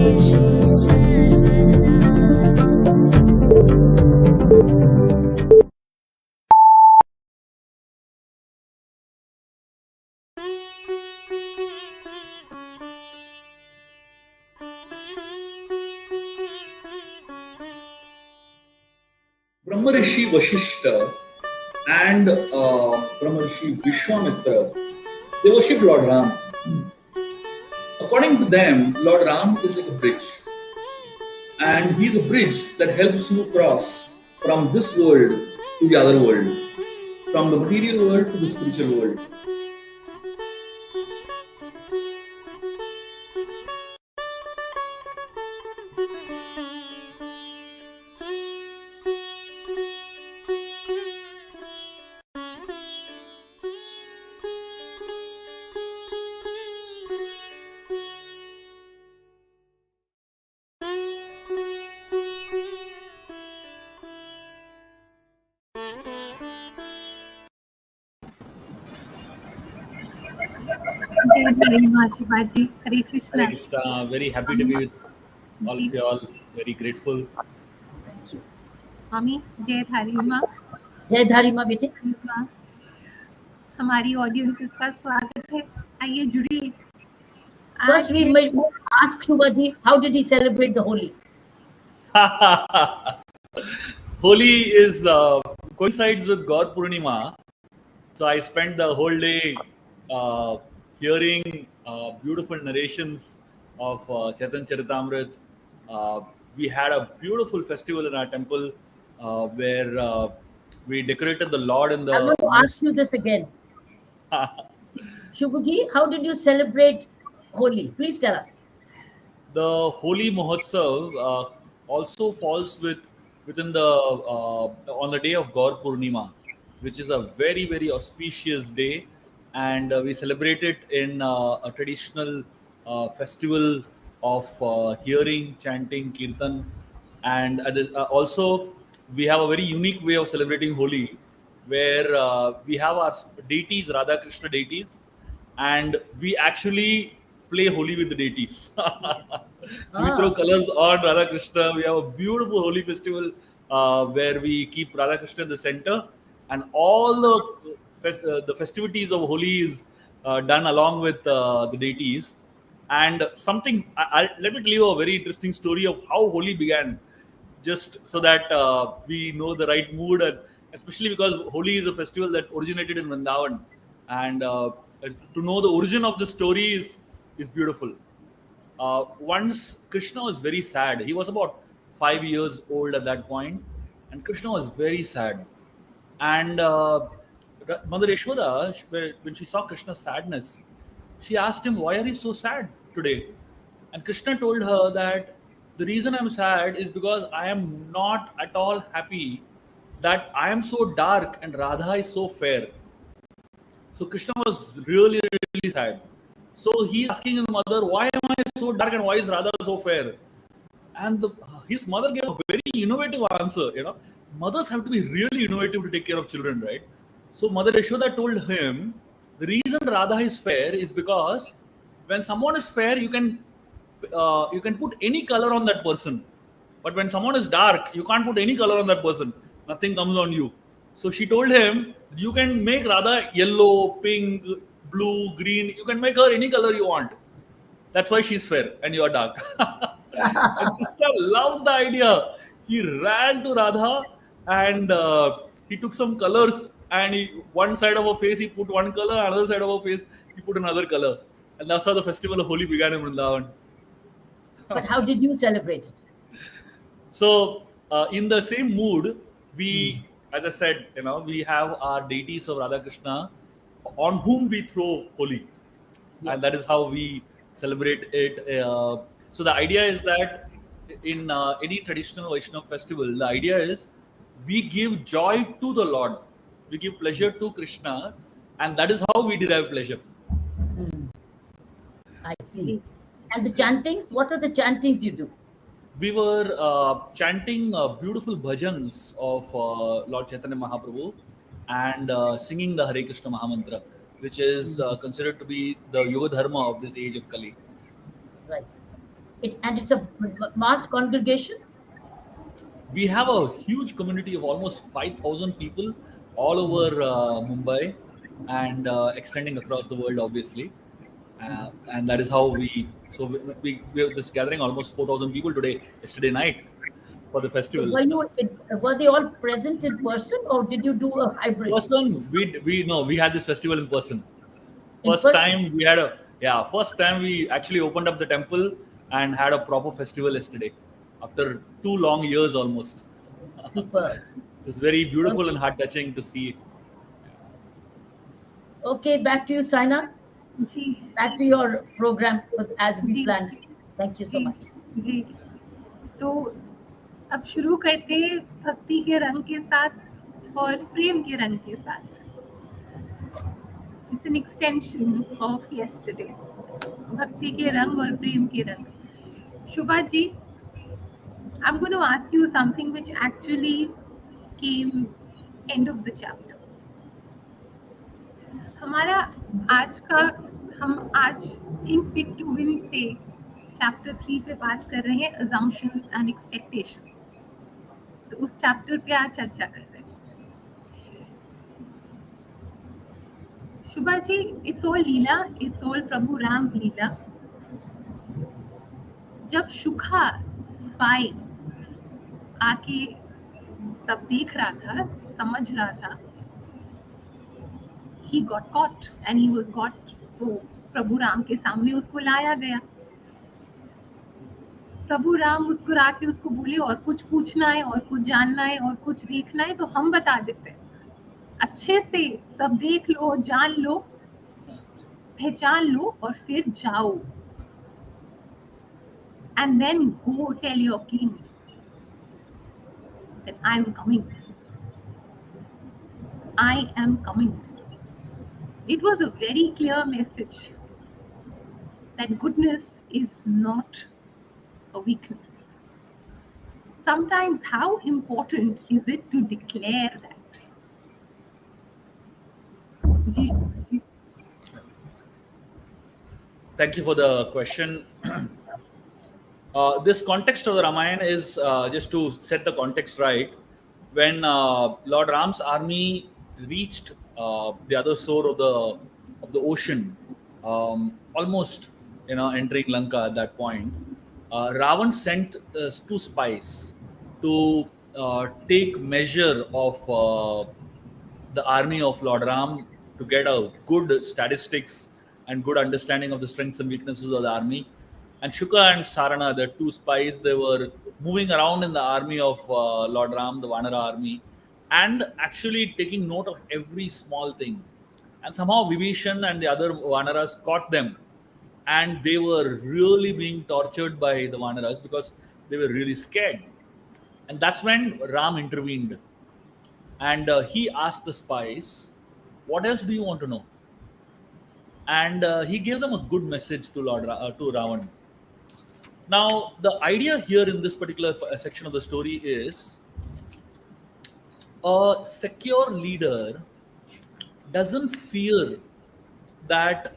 Brahma Rishi Vashishta and Brahma Rishi Vishwamitra, they worship Lord Ram. According to them, Lord Ram is like a bridge. And he's a bridge that helps you cross from this world to the other world, from the material world to the spiritual world. Jai Dharima, Shivaji. Hare Krishna. Hare Krishna. Very happy to be with all of you all. Very grateful. Thank you. Mami, Jai Dharima. जय धारिमा बेटे. हमारी audiences का स्वागत है. आइए जुड़िए. First we may ask Shubhaji, how did he celebrate the Holi? Holi is coincides with God Purnima, so I spent the whole day hearing beautiful narrations of Chaitanya Charitamrit. We had a beautiful festival in our temple where we decorated the Lord in the. I'm going to ask you this again. Shubhaji, how did you celebrate Holi? Please tell us. The Holi Mahotsav also falls within the on the day of Gaur Purnima, which is a very, very auspicious day, and we celebrate it in a traditional festival of hearing, chanting, kirtan, and also we have a very unique way of celebrating Holi, where we have our deities, Radha Krishna deities, and we actually play Holi with the deities. So we throw colors on Radha Krishna. We have a beautiful Holi festival where we keep Radha Krishna in the center, and all the festivities of Holi is done along with the deities. And something, let me tell you a very interesting story of how Holi began, just so that we know the right mood, and especially because Holi is a festival that originated in Vrindavan, and to know the origin of the story is beautiful. Once Krishna was very sad. He was about 5 years old at that point, and Krishna was very sad. And Mother Yashoda, when she saw Krishna's sadness, she asked him, "Why are you so sad today?" And Krishna told her that the reason I'm sad is because I am not at all happy that I am so dark and Radha is so fair. So Krishna was really, really sad. So he's asking his mother, "Why am I so dark and why is Radha so fair?" And his mother gave a very innovative answer. Mothers have to be really innovative to take care of children, right? So Mother Yashoda told him, the reason Radha is fair is because when someone is fair, you can put any color on that person. But when someone is dark, you can't put any color on that person. Nothing comes on you. So she told him, you can make Radha yellow, pink, blue, green. You can make her any color you want. That's why she's fair and you're dark. And Krishna loved the idea. He ran to Radha and he took some colors, and one side of her face he put one color, another side of her face he put another color. And that's how the festival of Holi began in Vrindavan. But how did you celebrate it? So in the same mood, we, as I said, we have our deities of Radha Krishna on whom we throw Holi. Yes. And that is how we celebrate it. So the idea is that in any traditional Vaishnava festival, the idea is we give joy to the Lord. We give pleasure to Krishna, and that is how we derive pleasure. I see. And the chantings, what are the chantings you do? We were chanting beautiful bhajans of Lord Chaitanya Mahaprabhu and singing the Hare Krishna Mahamantra, which is considered to be the yoga dharma of this age of Kali. Right. It's a mass congregation. We have a huge community of almost 5,000 people all over Mumbai and extending across the world, obviously. And that is how we have this gathering almost 4,000 people today, yesterday night for the So festival. were they all present in person, or did you do a hybrid Person, we no, we had this festival in person. in First person? time we had a yeah, first time we actually opened up the temple and had a proper festival yesterday after 2 long years almost. Super. It's very beautiful Okay, and heart touching to see. okay, back to you, Saina. Ji Back to your program as we ji planned. Thank you so ji much. जी तो अब शुरू करते हैं भक्ति के रंग के साथ और प्रेम के रंग के साथ. It's an extension of yesterday. भक्ति के रंग और प्रेम के रंग. Shubha ji, I'm going to ask you something which actually came end of the chapter. हमारा आज का हम आज थिंक पिक टू विन से चैप्टर 3 पे बात कर रहे हैं assumptions and expectations. तो उस चैप्टर पे आज चर्चा कर रहे हैं. शुभा जी, it's all Leela, it's all प्रभु राम्स लीला. जब शुखा स्पाई आके सब देख रहा था, समझ रहा था, he got caught and he was got, वो प्रभु राम के सामने उसको लाया गया. प्रभु राम मुस्कुरा के उसको बोले और कुछ पूछना है और कुछ जानना है और कुछ देखना है तो हम बता देते हैं, अच्छे से सब देख लो, जान लो, पहचान लो और फिर जाओ. And then go tell your king that I am coming. I am coming. It was a very clear message that goodness is not a weakness. Sometimes how important is it to declare that? Ji, ji. Thank you for the question. This context of the Ramayan is just to set the context right. When Lord Ram's army reached the other shore of the ocean, almost entering Lanka at that point, Ravan sent 2 spies to take measure of the army of Lord Ram to get a good statistics and good understanding of the strengths and weaknesses of the army. And Shuka and Sarana, the 2 spies, they were moving around in the army of Lord Ram, the Vanara army, and actually taking note of every small thing. And somehow Vibhishan and the other Vanaras caught them, and they were really being tortured by the Vanaras because they were really scared. And that's when Ram intervened, and he asked the spies, "What else do you want to know?" And he gave them a good message to to Ravan. Now, the idea here in this particular section of the story is a secure leader doesn't fear that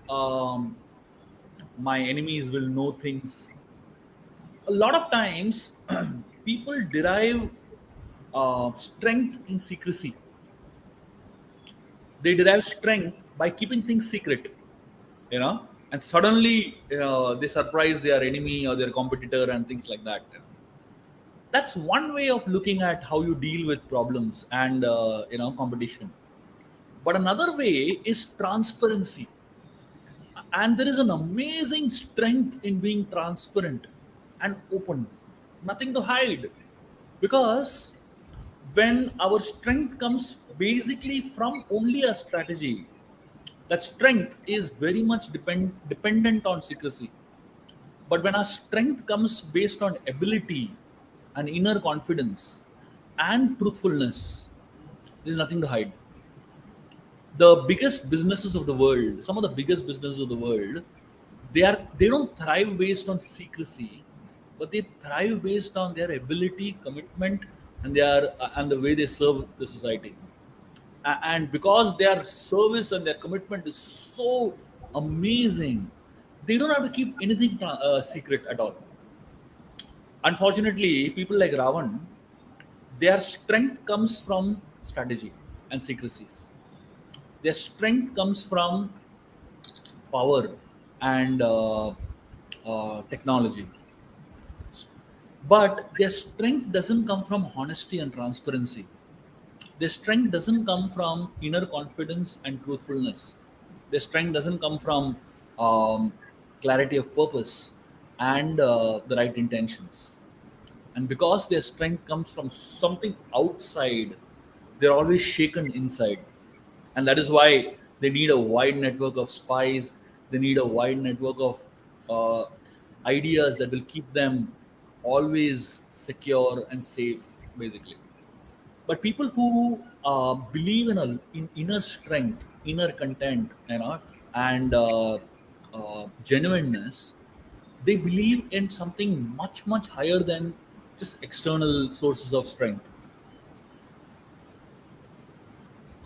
my enemies will know things. A lot of times, people derive strength in secrecy. They derive strength by keeping things secret, and suddenly they surprise their enemy or their competitor and things like that. That's one way of looking at how you deal with problems and competition. But another way is transparency, and there is an amazing strength in being transparent and open, nothing to hide, because when our strength comes basically from only a strategy, that strength is very much dependent on secrecy. But when our strength comes based on ability and inner confidence and truthfulness, there's nothing to hide. The biggest businesses of the world, some of the biggest businesses of the world, they don't thrive based on secrecy, but they thrive based on their ability, commitment, and the way they serve the society. And because their service and their commitment is so amazing, they don't have to keep anything secret at all. Unfortunately, people like Ravan, their strength comes from strategy and secrecies. Their strength comes from power and technology. But their strength doesn't come from honesty and transparency. Their strength doesn't come from inner confidence and truthfulness. Their strength doesn't come from um, clarity of purpose and the right intentions. And because their strength comes from something outside, they're always shaken inside. And that is why they need a wide network of spies. They need a wide network of uh, ideas that will keep them always secure and safe, basically. But people who believe in inner strength, inner content, and genuineness, they believe in something much higher than just external sources of strength.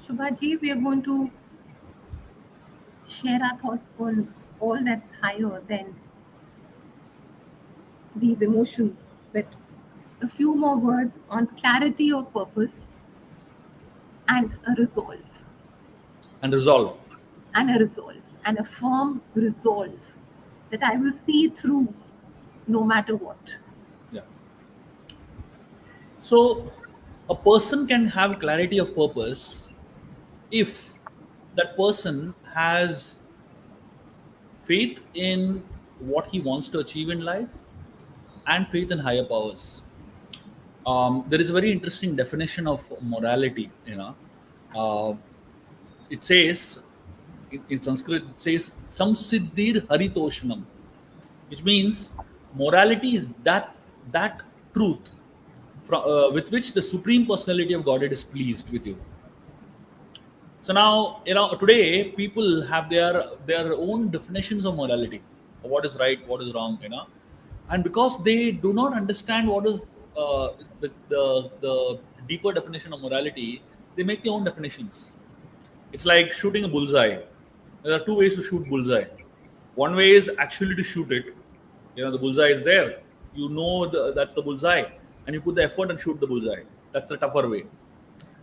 Shubhaji, we are going to share our thoughts on all that's higher than these emotions, but a few more words on clarity of purpose and a resolve, And resolve. and a resolve, and a firm resolve that I will see through no matter what. Yeah. So a person can have clarity of purpose if that person has faith in what he wants to achieve in life and faith in higher powers. There is a very interesting definition of morality. Uh, it says in Sanskrit, it says samsiddhir haritoshanam, which means morality is that truth with which the supreme personality of Godhead is pleased with you. So now, today people have their own definitions of morality, what is right, what is wrong, and because they do not understand what is the deeper definition of morality, they make their own definitions. It's like shooting a bullseye. There are two ways to shoot bullseye. One way is actually to shoot it. The bullseye is there. That's the bullseye, and you put the effort and shoot the bullseye. That's the tougher way.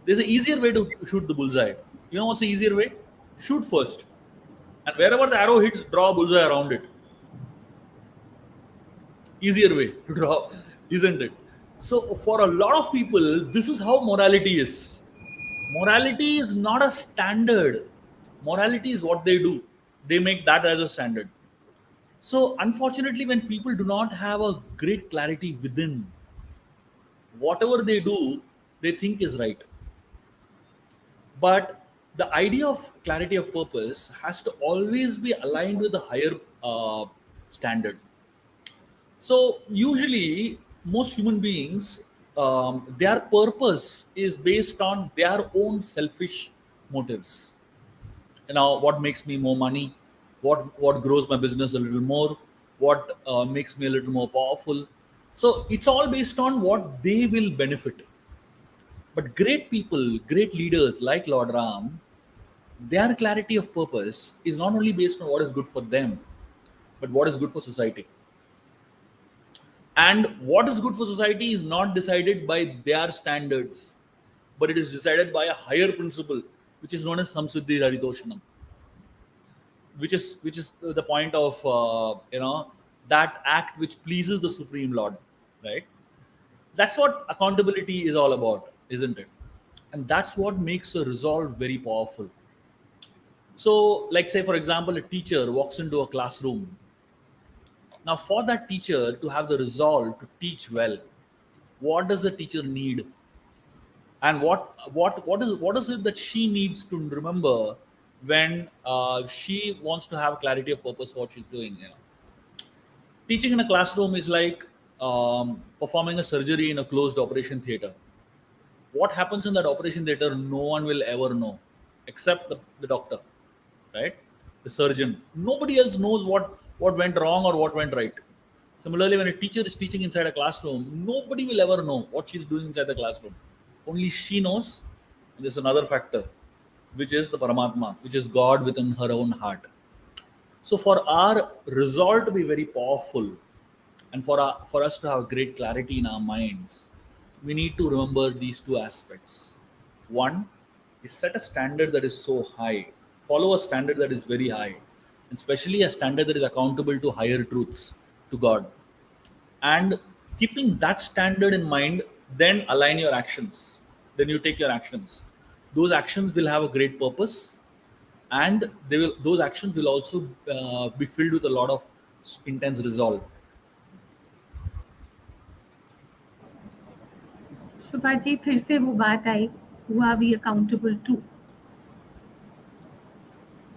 There's an easier way to shoot the bullseye. You know what's the easier way? Shoot first. And wherever the arrow hits, draw a bullseye around it. Easier way to draw, isn't it? So, for a lot of people, this is how morality is. Morality is not a standard. Morality is what they do. They make that as a standard. So, unfortunately, when people do not have a great clarity within, whatever they do, they think is right. But the idea of clarity of purpose has to always be aligned with a higher standard. So usually, most human beings, their purpose is based on their own selfish motives. What makes me more money, what grows my business a little more, what makes me a little more powerful. So it's all based on what they will benefit. But great people, great leaders like Lord Ram, their clarity of purpose is not only based on what is good for them, but what is good for society. And what is good for society is not decided by their standards, but it is decided by a higher principle, which is known as Samsiddhi Haritoshanam, which is the point of that act which pleases the Supreme Lord, right? That's what accountability is all about, isn't it? And that's what makes a resolve very powerful. So, like, say, for example, a teacher walks into a classroom. Now, for that teacher to have the resolve to teach well, what does the teacher need? And what is it that she needs to remember when she wants to have clarity of purpose for what she's doing? Teaching in a classroom is like performing a surgery in a closed operation theater. What happens in that operation theater, no one will ever know except the doctor, right? The surgeon. Nobody else knows what went wrong or what went right. Similarly, when a teacher is teaching inside a classroom, nobody will ever know what she's doing inside the classroom. Only she knows. And there's another factor, which is the Paramatma, which is God within her own heart. So for our resolve to be very powerful, And for us to have great clarity in our minds, we need to remember these two aspects. One is set a standard that is so high, follow a standard that is very high, and especially a standard that is accountable to higher truths, to God. And keeping that standard in mind, then align your actions. Then you take your actions. Those actions will have a great purpose, and those actions will also be filled with a lot of intense resolve. शुभा जी फिर से वो बात आई, who are we accountable to?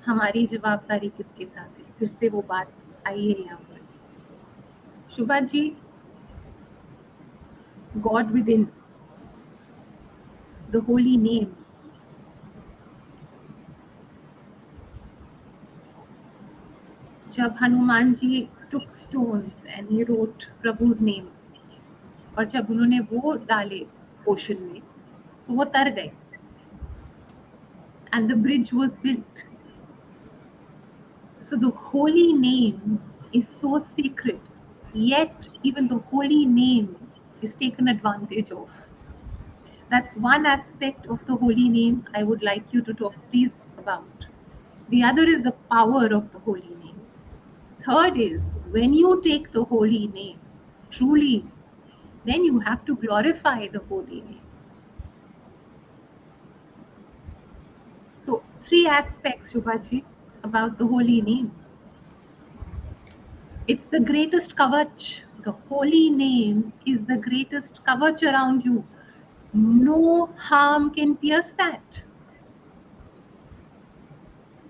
हमारी जवाबदारी किसके साथ है? फिर से वो बात आई है यहाँ पर। शुभा जी, God within, the holy name. जब Hanuman ji took stones and he wrote प्रभु's name, और जब उन्होंने वो डाले ओशन में तो वो तर गए, and the bridge was built. So the holy name is so sacred, yet even the holy name is taken advantage of. That's one aspect of the holy name I would like you to talk please about. The other is the power of the holy name. Third is, when you take the holy name truly, then you have to glorify the holy name. So 3 aspects, Shubhaji, about the holy name. It's the greatest kavach. The holy name is the greatest kavach around you. No harm can pierce that.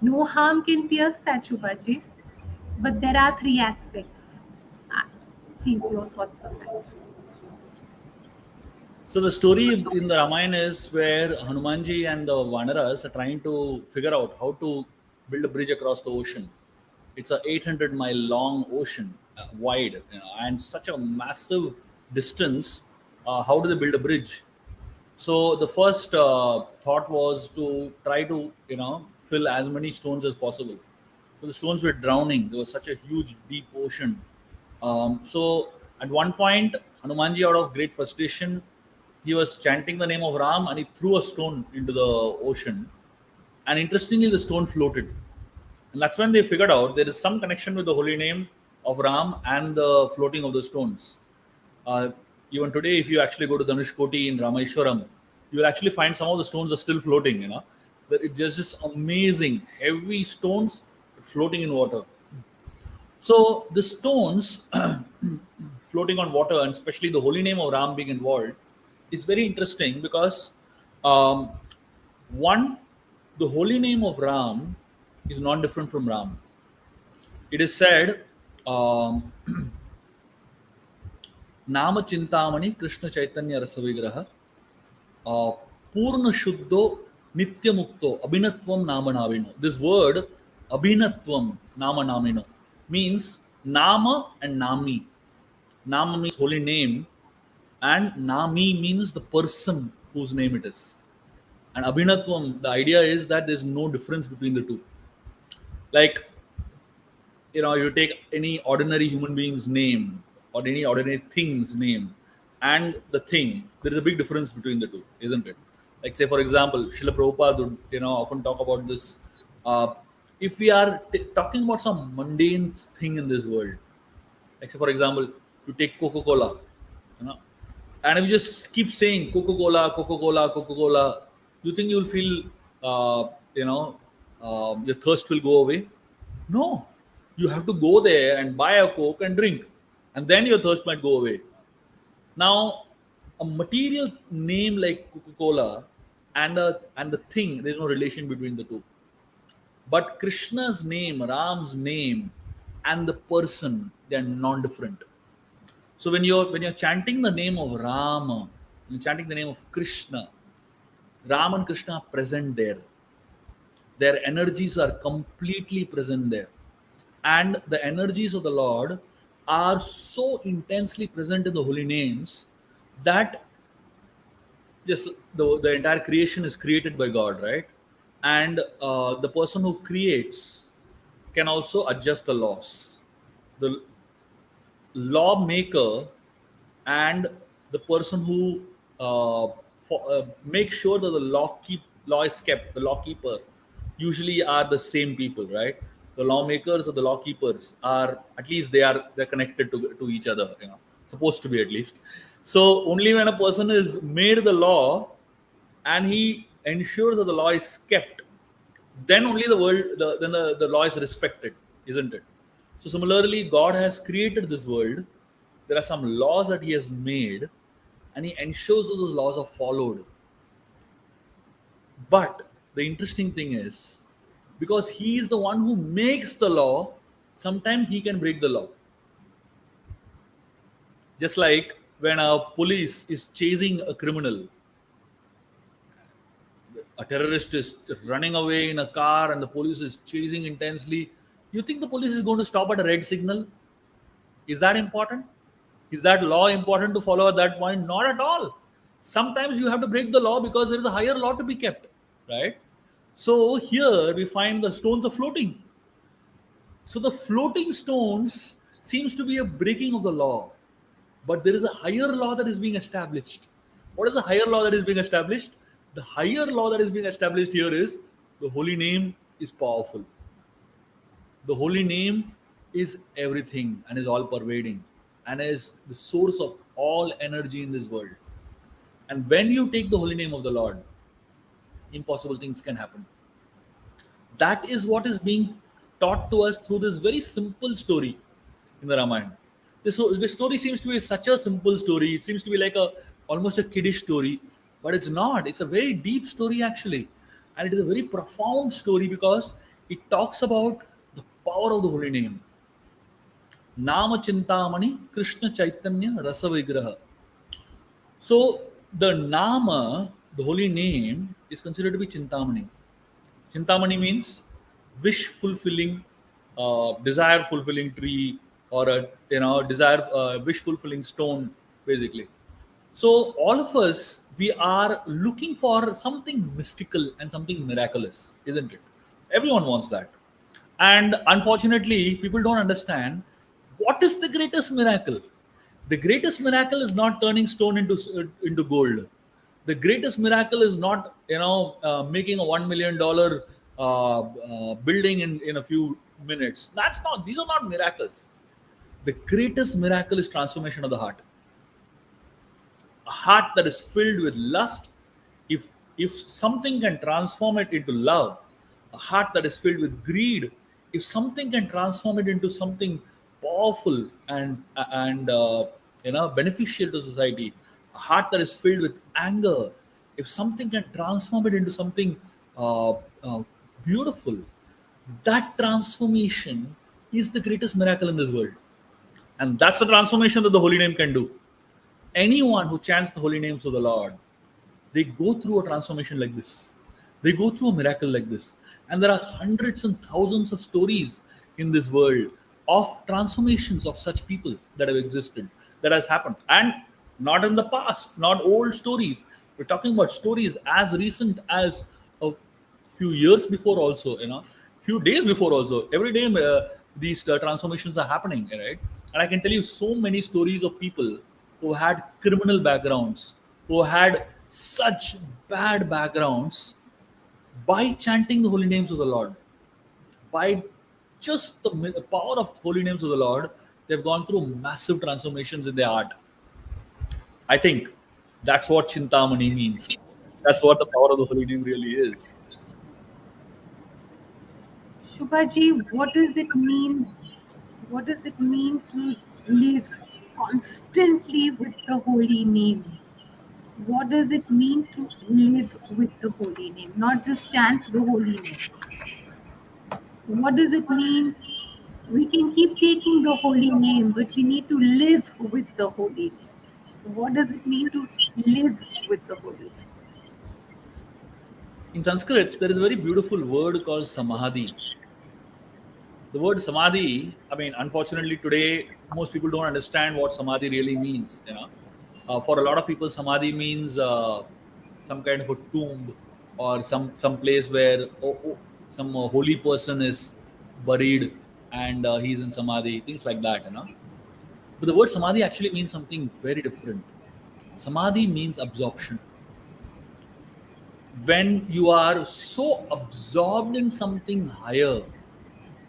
No harm can pierce that, Shubhaji. But there are 3 aspects. Please, your thoughts on that. So the story in the Ramayana is where Hanumanji and the Vanaras are trying to figure out how to build a bridge across the ocean. It's a 800-mile long ocean, wide, and such a massive distance. How do they build a bridge? So the first thought was to try to fill as many stones as possible. So the stones were drowning. There was such a huge, deep ocean. So at one point, Hanumanji, out of great frustration, he was chanting the name of Ram and he threw a stone into the ocean. And interestingly, the stone floated. And that's when they figured out there is some connection with the holy name of Ram and the floating of the stones. Even today, if you actually go to Dhanushkoti in Rameshwaram, you will actually find some of the stones are still floating. That it's just amazing, heavy stones floating in water. So the stones floating on water, and especially the holy name of Ram being involved, is very interesting because one, the holy name of Ram is not different from Ram. It is said, Nama Chintamani Krishna Chaitanya Rasavigraha Purna Shuddho Nitya Mukto Abhinatvam Nama Navino. This word Abhinatvam Nama Namino means Nama and Nami. Nama means holy name, and Nami means the person whose name it is. And Abhinatvam, the idea is that there's no difference between the two. Like, you take any ordinary human being's name or any ordinary thing's name and the thing, there is a big difference between the two, isn't it? Like, say, for example, Srila Prabhupada would, often talk about this. If we are talking about some mundane thing in this world, like, say, for example, you take Coca-Cola, and if you just keep saying Coca-Cola, Coca-Cola, Coca-Cola, you think you'll feel, your thirst will go away? No. You have to go there and buy a Coke and drink, and then your thirst might go away. Now, a material name like Coca-Cola and the thing, there's no relation between the two. But Krishna's name, Ram's name, and the person, they are non-different. So when you're chanting the name of Rama, when you're chanting the name of Krishna, Ram and Krishna are present there. Their energies are completely present there. And the energies of the Lord are so intensely present in the holy names that just the entire creation is created by God, right? And the person who creates can also adjust the laws. lawmaker and the person who makes sure that the law is kept, the lawkeeper, usually are the same people, right? The lawmakers or the lawkeepers are, at least they're connected to each other, supposed to be at least. So only when a person is made the law and he ensures that the law is kept, then only the law is respected, isn't it? So similarly, God has created this world. There are some laws that he has made, and he ensures that those laws are followed. But the interesting thing is, because he is the one who makes the law, sometimes he can break the law. Just like when a police is chasing a criminal, a terrorist is running away in a car and the police is chasing intensely. You think the police is going to stop at a red signal? Is that important? Is that law important to follow at that point? Not at all. Sometimes you have to break the law because there is a higher law to be kept, right? So here we find the stones are floating. So the floating stones seems to be a breaking of the law, but there is a higher law that is being established. What is the higher law that is being established? The higher law that is being established here is the holy name is powerful. The holy name is everything and is all pervading and is the source of all energy in this world. And when you take the holy name of the Lord, impossible things can happen. That is what is being taught to us through this very simple story in the Ramayan. This story seems to be such a simple story. It seems to be like almost a kiddish story, but it's not. It's a very deep story actually, and it is a very profound story because it talks about the power of the holy name. Nama Chintamani Krishna Chaitanya Rasa Vigraha. So the Nama, the holy name, is considered to be Chintamani. Chintamani means wish fulfilling, desire fulfilling tree, or a desire wish fulfilling stone, basically. So all of us, we are looking for something mystical and something miraculous, isn't it? Everyone wants that, and unfortunately, people don't understand what is the greatest miracle. The greatest miracle is not turning stone into gold. The greatest miracle is not making a $1 million building in a few minutes. That's not. These are not miracles. The greatest miracle is transformation of the heart. A heart that is filled with lust. If something can transform it into love, a heart that is filled with greed, if something can transform it into something powerful and beneficial to society, a heart that is filled with anger, if something can transform it into something uh, uh, beautiful, that transformation is the greatest miracle in this world. And that's the transformation that the holy name can do. Anyone who chants the holy names of the Lord, they go through a transformation like this. They go through a miracle like this. And there are hundreds and thousands of stories in this world of transformations of such people that have existed, that has happened. And not in the past, not old stories. We're talking about stories as recent as a few years before also, few days before also. Every day these transformations are happening, right? And I can tell you so many stories of people who had criminal backgrounds, who had such bad backgrounds, by chanting the holy names of the Lord, by just the power of holy names of the Lord, they've gone through massive transformations in their heart. I think that's what Chintamani means. That's what the power of the holy name really is. Shubhaji, what does it mean? What does it mean to live constantly with the holy name? What does it mean to live with the holy name? Not just chant the holy name. What does it mean? We can keep taking the holy name, but we need to live with the holy name. What does it mean to live with the holy name? In Sanskrit, there is a very beautiful word called Samadhi. The word Samadhi, I mean, unfortunately, today, most people don't understand what Samadhi really means. For a lot of people, Samadhi means some kind of a tomb or some place where some holy person is buried and he's in Samadhi, things like that. But the word samadhi actually means something very different. Samadhi means absorption. When you are so absorbed in something higher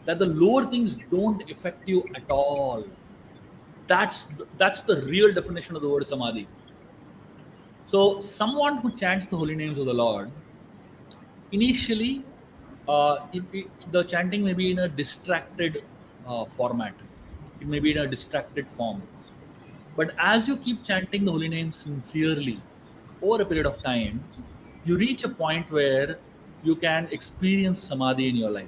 that the lower things don't affect you at all, that's the real definition of the word samadhi. So someone who chants the holy names of the Lord, initially, the chanting may be in a distracted format. It may be in a distracted form. But as you keep chanting the holy name sincerely over a period of time, you reach a point where you can experience samadhi in your life.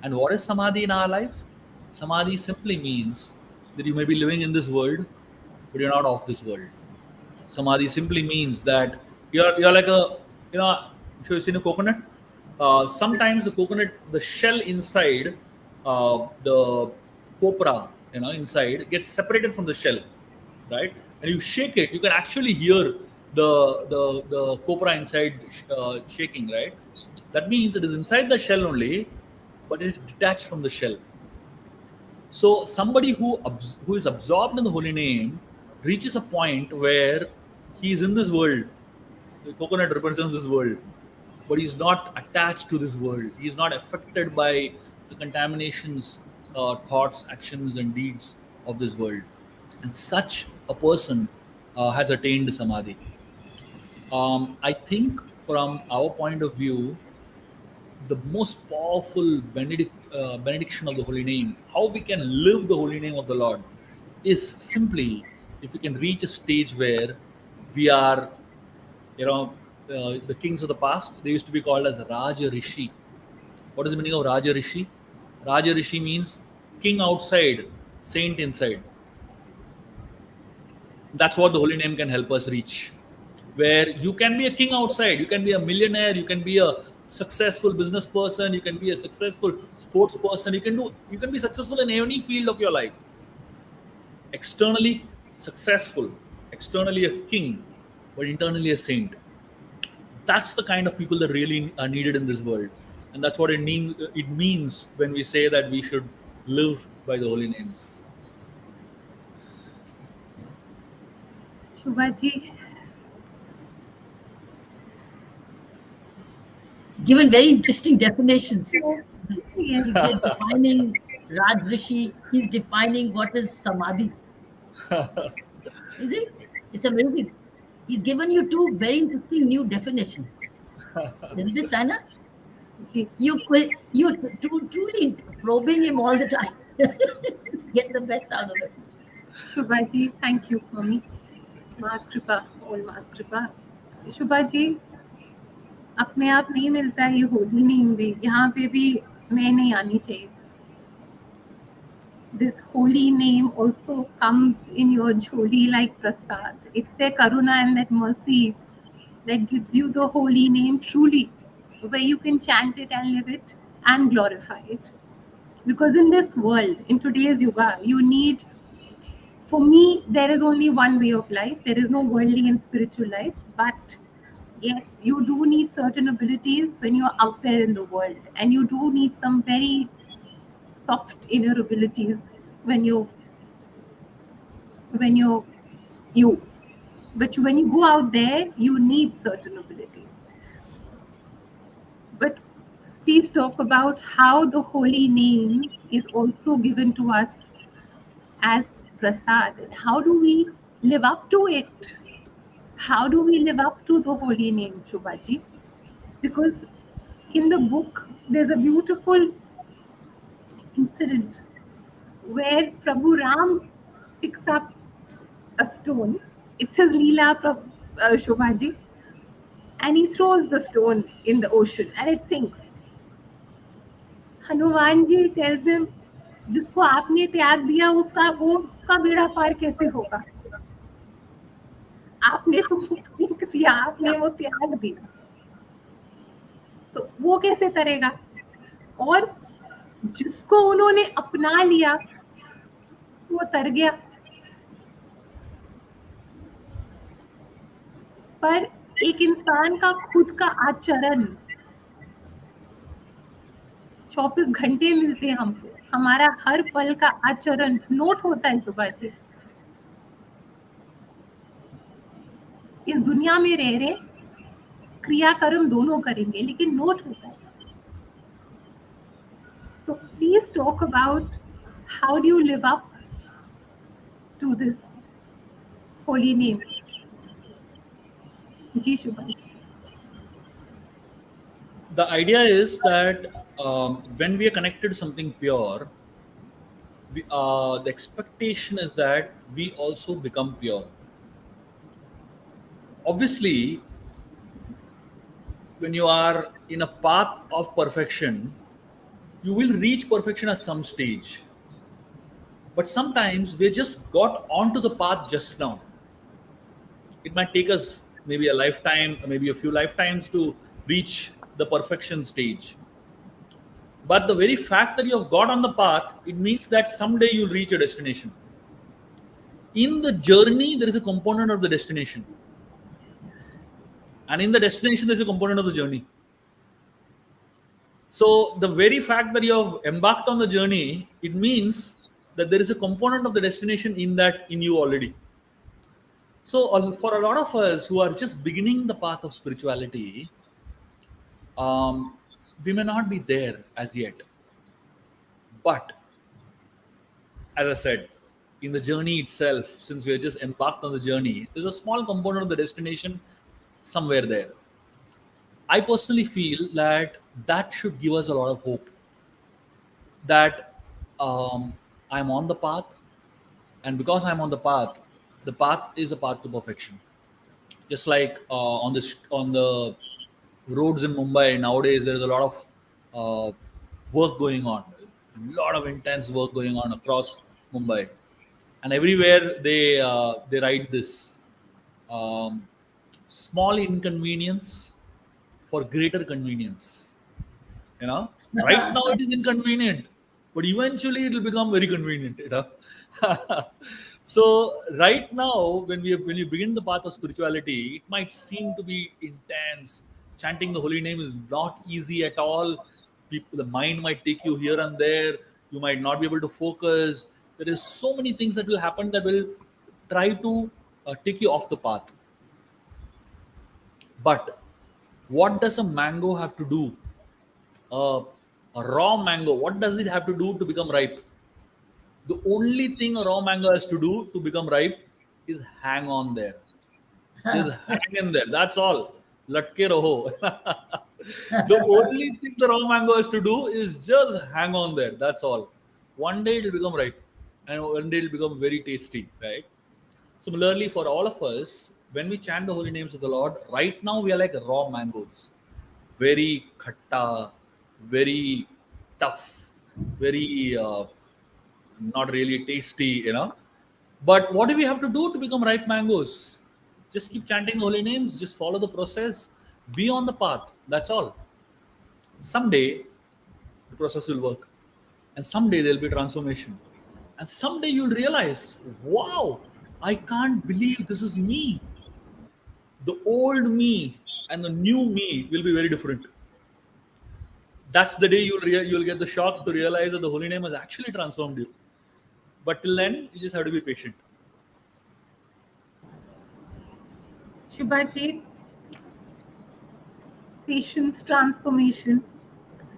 And what is samadhi in our life? Samadhi simply means that you may be living in this world, but you're not of this world. Samadhi simply means that you're like a, you know, if you've seen a coconut, sometimes the coconut, the shell inside, the copra, inside gets separated from the shell, right? And you shake it, you can actually hear the copra inside shaking, right? That means it is inside the shell only, but it is detached from the shell. So somebody who is absorbed in the holy name reaches a point where he is in this world. The coconut represents this world, but he's not attached to this world. He is not affected by the contaminations, thoughts, actions, and deeds of this world. And such a person has attained samadhi. I think from our point of view, the most powerful benediction of the holy name, how we can live the holy name of the Lord, is simply if we can reach a stage where we are, the kings of the past, they used to be called as Raja Rishi. What is the meaning of Raja Rishi? Raja Rishi means king outside, saint inside. That's what the holy name can help us reach, where you can be a king outside, you can be a millionaire, you can be a successful business person, you can be a successful sports person, you can be successful in any field of your life, externally successful, externally a king, but internally a saint. That's the kind of people that really are needed in this world, and that's what it means when we say that we should live by the holy names. Shubha ji, Given very interesting definitions. yes. He's defining Raj Rishi, he's defining what is samadhi. Is it? It's amazing. He's given you two very interesting new definitions. Isn't it, Sana? Ji. You're truly probing him all the time. Get the best out of it. Shubha ji, thank you for me. Maas Kripa, all Maas Kripa. Shubha जी, अपने आप नहीं मिलता है ये holy name भी, यहाँ पे भी मैं नहीं आनी चाहिए. This holy name also comes in your jholi like prasad. It's their karuna and that mercy that gives you the holy name truly, where you can chant it and live it and glorify it. Because in this world, in today's yoga, you need, for me, there is only one way of life. There is no worldly and spiritual life. But yes, you do need certain abilities when you're out there in the world. And you do need some very soft inner abilities when you're you. But when you go out there, you need certain abilities. But please talk about how the holy name is also given to us as prasad. And how do we live up to it? How do we live up to the holy name, Shubhaji? Because in the book, there's a beautiful incident where Prabhu Ram picks up a stone. It says Leela Shubhaji, and he throws the stone in the ocean and it sinks. Hanuman ji tells him, जिसको आपने त्याग दिया उसका बेड़ा पार कैसे होगा? आपने तो फेंक दिया, आपने वो त्याग दिया, तो वो कैसे तरेगा? और जिसको उन्होंने अपना लिया वो तर गया. पर एक इंसान का खुद का आचरण 24 घंटे मिलते हैं हमको. हमारा हर पल का आचरण नोट होता है सुबह जी। इस दुनिया में रह रहे क्रियाकर्म दोनों करेंगे लेकिन नोट होता है। तो please talk about how do you live up to this holy name. Ji Shubha ji. The idea is that when we are connected to something pure, the expectation is that we also become pure. Obviously, when you are in a path of perfection, you will reach perfection at some stage. But sometimes we just got onto the path just now. It might take us maybe a lifetime, maybe a few lifetimes to reach the perfection stage. But the very fact that you have got on the path, it means that someday you'll reach a destination. In the journey, there is a component of the destination. And in the destination, there's a component of the journey. So the very fact that you have embarked on the journey, it means that there is a component of the destination in you already. So for a lot of us who are just beginning the path of spirituality, um, we may not be there as yet. But as I said, in the journey itself, since we are just embarked on the journey, there's a small component of the destination somewhere there. I personally feel that that should give us a lot of hope that I'm on the path, and because I'm on the path is a path to perfection. Just like on the roads in Mumbai nowadays, there is a lot of work going on, a lot of intense work going on across Mumbai, and everywhere they write this um, small inconvenience for greater convenience. You know, right now it is inconvenient, but eventually it will become very convenient. You know. So right now, when you begin the path of spirituality, it might seem to be intense. Chanting the holy name is not easy at all. The mind might take you here and there. You might not be able to focus. There is so many things that will happen that will try to take you off the path. But what does a mango have to do? uh, a raw mango, what does it have to do to become ripe? The only thing a raw mango has to do to become ripe is hang on there. Just hang in there. That's all. Latke raho. The only thing the raw mango has to do is just hang on there. That's all. One day it will become ripe, and one day it will become very tasty, right? Similarly, for all of us, when we chant the holy names of the Lord, right now we are like raw mangoes, very khatta, very tough, very not really tasty, you know. But what do we have to do to become ripe mangoes? Just keep chanting the holy names, just follow the process, be on the path. That's all. Someday the process will work, and someday there'll be transformation, and someday you'll realize, wow, I can't believe this is me. The old me and the new me will be very different. That's the day you'll get the shock to realize that the holy name has actually transformed you. But till then, you just have to be patient. Shubha ji, patience, transformation,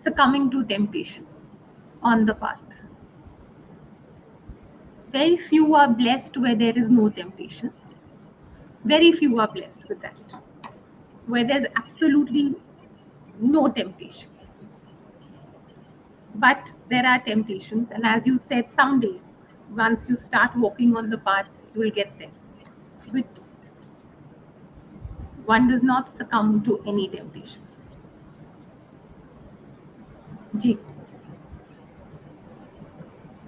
succumbing to temptation on the path. Very few are blessed where there is no temptation. Very few are blessed with that, where there's absolutely no temptation. But there are temptations, and as you said, someday, once you start walking on the path, you will get there. But one does not succumb to any temptation. Ji.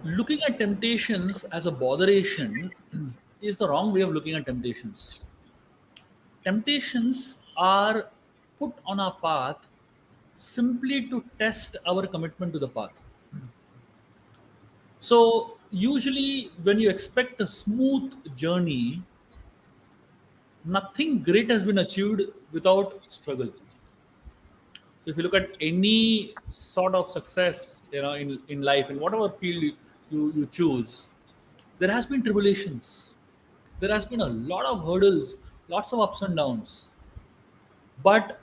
Looking at temptations as a botheration is the wrong way of looking at temptations. Temptations are put on our path simply to test our commitment to the path. So, usually, when you expect a smooth journey, nothing great has been achieved without struggle. So if you look at any sort of success, in life, in whatever field you choose, there has been tribulations. There has been a lot of hurdles, lots of ups and downs. But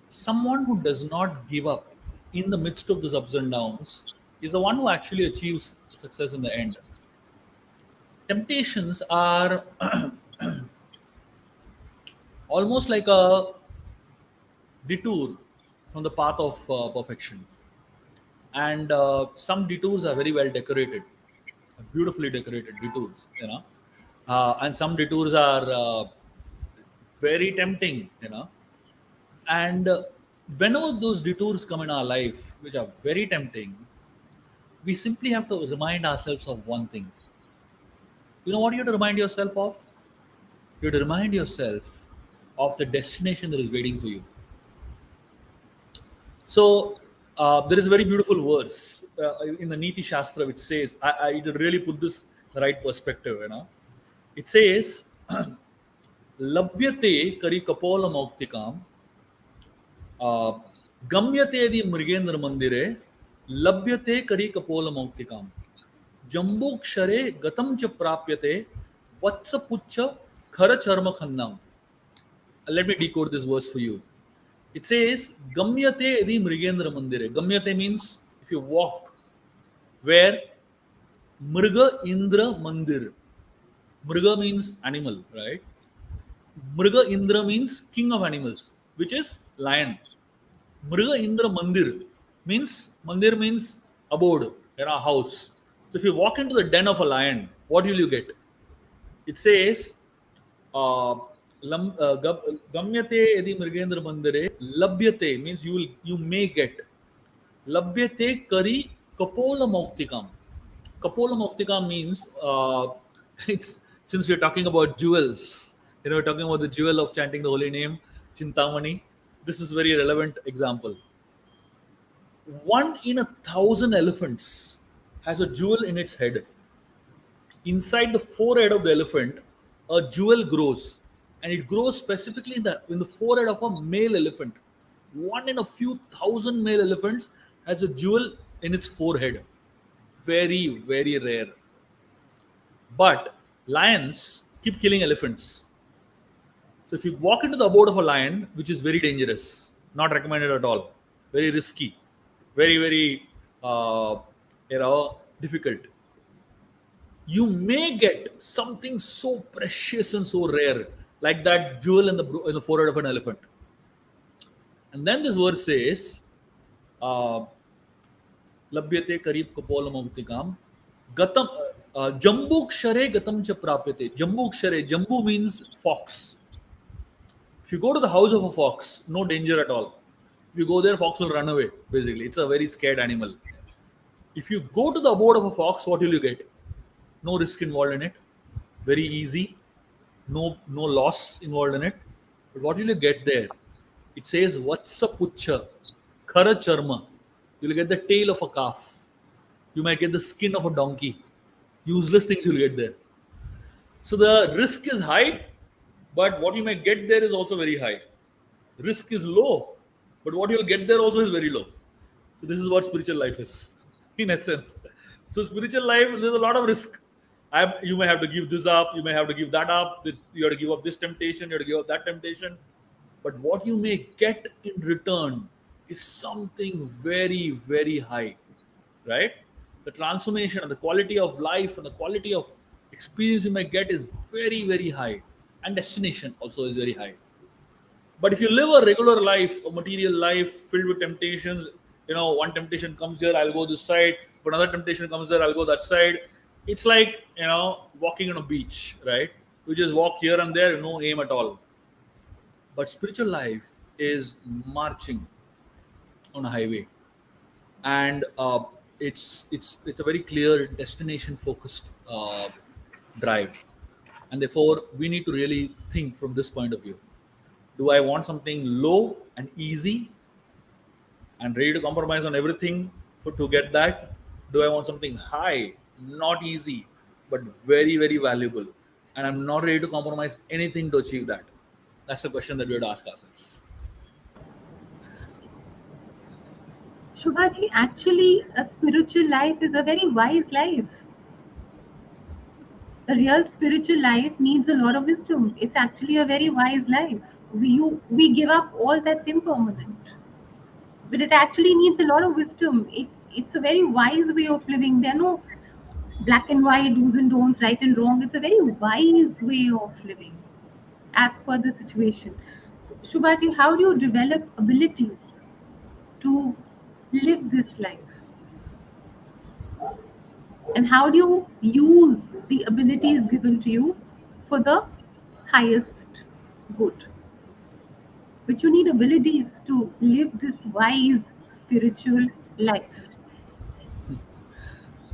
someone who does not give up in the midst of those ups and downs is the one who actually achieves success in the end. Temptations are almost like a detour from the path of perfection. And some detours are very well decorated, beautifully decorated detours, and some detours are very tempting, and whenever those detours come in our life, which are very tempting, we simply have to remind ourselves of one thing. You know what you have to remind yourself of? You have to remind yourself of the destination that is waiting for you. So there is a very beautiful verse in the Niti Shastra which says, I really put this in the right perspective, It says, Labhyate kari kapola mauktikam, गम्यते यदि मृगेंद्र मंदिरे लभ्यते करी कपोल मौक्तिकाम जम्बूक्षरे गतम च प्राप्यते वत्स पुच्छ खर चर्म खन्नाम. Let me decode this verse for you. It says gamyate yadi mrigendra mandire. Gamyate means if you walk where mriga indra mandir. Mriga means animal, right? Mriga indra means king of animals, which is lion. Mriga Indra Mandir means abode, house. So if you walk into the den of a lion, what will you get? It says, Gamyate yadi Mrigendra Mandire, Labhyate means you may get. Labhyate kari kapola mauktikam. Kapola mauktikam means it's since we're talking about jewels, we're talking about the jewel of chanting the holy name, Chintamani. This is a very relevant example. 1 in 1,000 elephants has a jewel in its head. Inside the forehead of the elephant, a jewel grows, and it grows specifically in the forehead of a male elephant. 1 in a few thousand male elephants has a jewel in its forehead. Very, very rare. But lions keep killing elephants. So if you walk into the abode of a lion, which is very dangerous, not recommended at all, very risky, very, very, difficult, you may get something so precious and so rare, like that jewel in the forehead of an elephant. And then this verse says, Labhyate karib kapola mautikam, gatam, jambukshare gatam cha prapyate. Jambukshare, jambu means fox. If you go to the house of a fox, no danger at all. If you go there, fox will run away, basically. It's a very scared animal. If you go to the abode of a fox, what will you get? No risk involved in it. Very easy. No loss involved in it. But what will you get there? It says, Vatsa pucha, khara charma. You'll get the tail of a calf. You might get the skin of a donkey. Useless things you'll get there. So the risk is high, but what you may get there is also very high. Risk is low, but what you'll get there also is very low. So this is what spiritual life is, in essence. So spiritual life, there's a lot of risk. You may have to give this up, you may have to give that up, you have to give up this temptation, you have to give up that temptation. But what you may get in return is something very, very high, right? The transformation and the quality of life and the quality of experience you may get is very, very high. And destination also is very high. But if you live a regular life, a material life filled with temptations, one temptation comes here, I'll go this side. If another temptation comes there, I'll go that side. It's like, walking on a beach, right? You just walk here and there, no aim at all. But spiritual life is marching on a highway. And it's a very clear destination focused drive. And therefore, we need to really think from this point of view. Do I want something low and easy and ready to compromise on everything to get that? Do I want something high, not easy, but very, very valuable? And I'm not ready to compromise anything to achieve that. That's the question that we have to ask ourselves. Shubhaji, actually, a spiritual life is a very wise life. A real spiritual life needs a lot of wisdom. It's actually a very wise life. We give up all that's impermanent. But it actually needs a lot of wisdom. It's a very wise way of living. There are no black and white, do's and don'ts, right and wrong. It's a very wise way of living as per the situation. So, Shubhaji, how do you develop abilities to live this life? And how do you use the abilities given to you for the highest good? But you need abilities to live this wise spiritual life.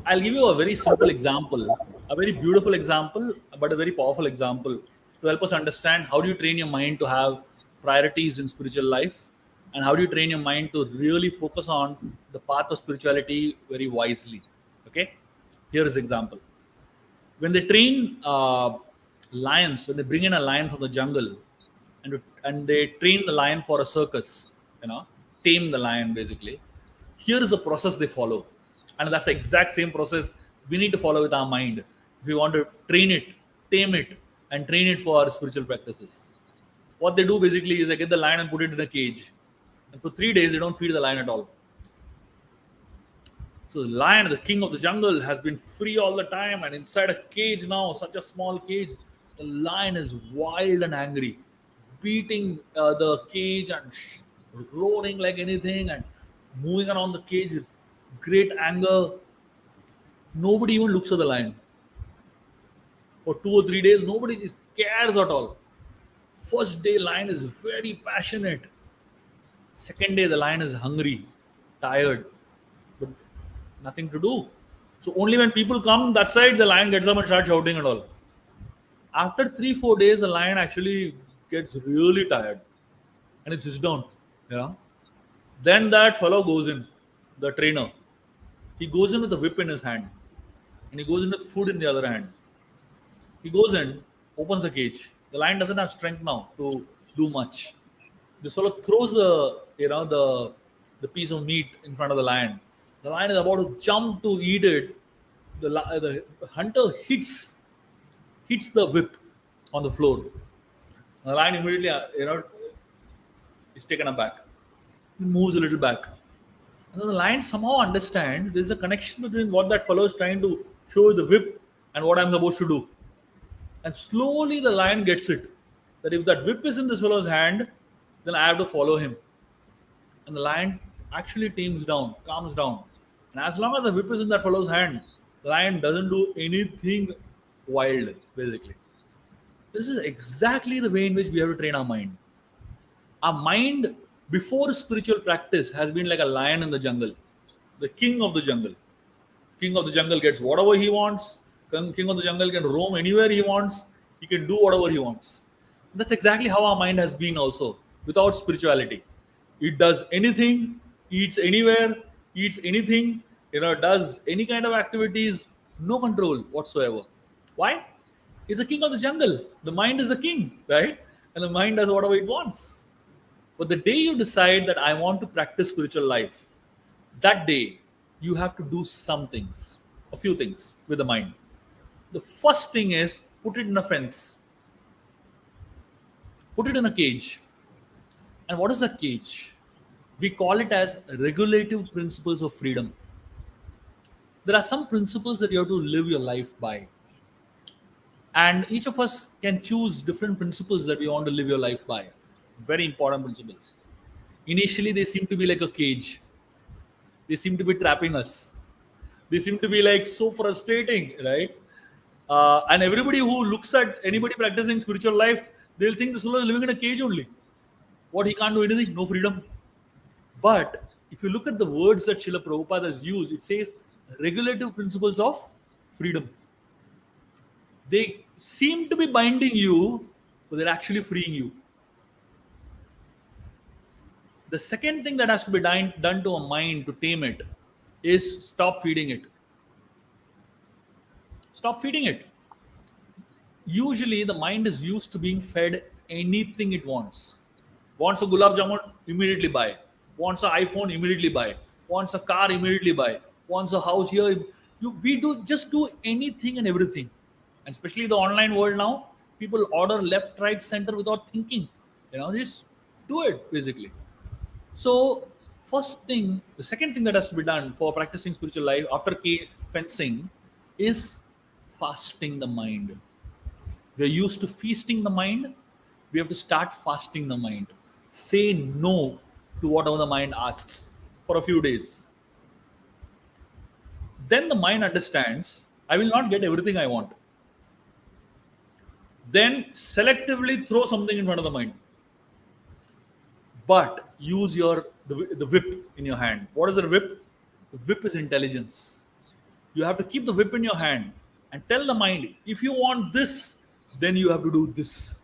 I'll give you a very simple example, a very beautiful example, but a very powerful example to help us understand how do you train your mind to have priorities in spiritual life, and how do you train your mind to really focus on the path of spirituality very wisely. Okay, here is example. When they train lions, when they bring in a lion from the jungle, and they train the lion for a circus, tame the lion basically. Here is a process they follow, and that's the exact same process we need to follow with our mind if we want to train it, tame it, and train it for our spiritual practices. What they do basically is they get the lion and put it in a cage, and for 3 days they don't feed the lion at all. So the lion, the king of the jungle, has been free all the time and inside a cage now, such a small cage. The lion is wild and angry, beating the cage and roaring like anything and moving around the cage with great anger. Nobody even looks at the lion. For 2 or 3 days, nobody just cares at all. First day, lion is very passionate. Second day, the lion is hungry, tired, but nothing to do. So only when people come that side, the lion gets up and starts shouting and all. After 3 4 days, the lion actually gets really tired and it sits down. Yeah. Then that fellow goes in, the trainer. He goes in with a whip in his hand and he goes in with food in the other hand. He goes in, opens the cage. The lion doesn't have strength now to do much. This fellow throws the piece of meat in front of the lion. The lion is about to jump to eat it. The hunter hits the whip on the floor. The lion immediately is taken aback. He moves a little back. And then the lion somehow understands there's a connection between what that fellow is trying to show the whip and what I'm supposed to do. And slowly the lion gets it that if that whip is in this fellow's hand, then I have to follow him. And the lion actually tames down, calms down. And as long as the whip is in that fellow's hand, the lion doesn't do anything wild, basically. This is exactly the way in which we have to train our mind. Our mind, before spiritual practice, has been like a lion in the jungle, the king of the jungle. King of the jungle gets whatever he wants. King of the jungle can roam anywhere he wants. He can do whatever he wants. That's exactly how our mind has been also without spirituality. It does anything, eats anywhere, eats anything, does any kind of activities, no control whatsoever. Why? It's the king of the jungle. The mind is the king, right? And the mind does whatever it wants. But the day you decide that I want to practice spiritual life, that day you have to do some things, a few things with the mind. The first thing is put it in a fence, put it in a cage. And what is that cage? We call it as regulative principles of freedom. There are some principles that you have to live your life by. And each of us can choose different principles that we want to live your life by. Very important principles. Initially, they seem to be like a cage. They seem to be trapping us. They seem to be like so frustrating, right? And everybody who looks at anybody practicing spiritual life, they'll think this fellow is living in a cage only. What, he can't do anything? No freedom. But if you look at the words that Srila Prabhupada has used, it says regulative principles of freedom. They seem to be binding you, but they're actually freeing you. The second thing that has to be done to a mind to tame it is stop feeding it. Stop feeding it. Usually, the mind is used to being fed anything it wants. Wants a gulab jamun, immediately buy. Wants an iPhone, immediately buy. wants a car, immediately buy, wants a house here. We do anything and everything. And especially the online world now, people order left, right, center without thinking. Just do it basically. So, the second thing that has to be done for practicing spiritual life after fencing is fasting the mind. We're used to feasting the mind. We have to start fasting the mind. Say no to whatever the mind asks for a few days. Then the mind understands, I will not get everything I want. Then selectively throw something in front of the mind. But use the whip in your hand. What is a whip? The whip is intelligence. You have to keep the whip in your hand and tell the mind, if you want this, then you have to do this.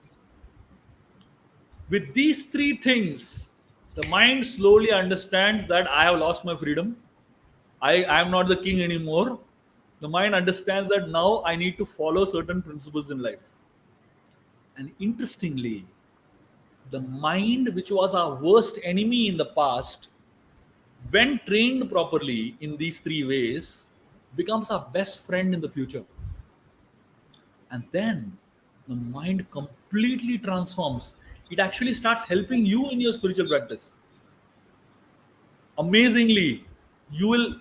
With these three things, the mind slowly understands that I have lost my freedom. I am not the king anymore. The mind understands that now I need to follow certain principles in life. And interestingly, the mind, which was our worst enemy in the past, when trained properly in these three ways, becomes our best friend in the future. And then the mind completely transforms. It actually starts helping you in your spiritual practice. Amazingly,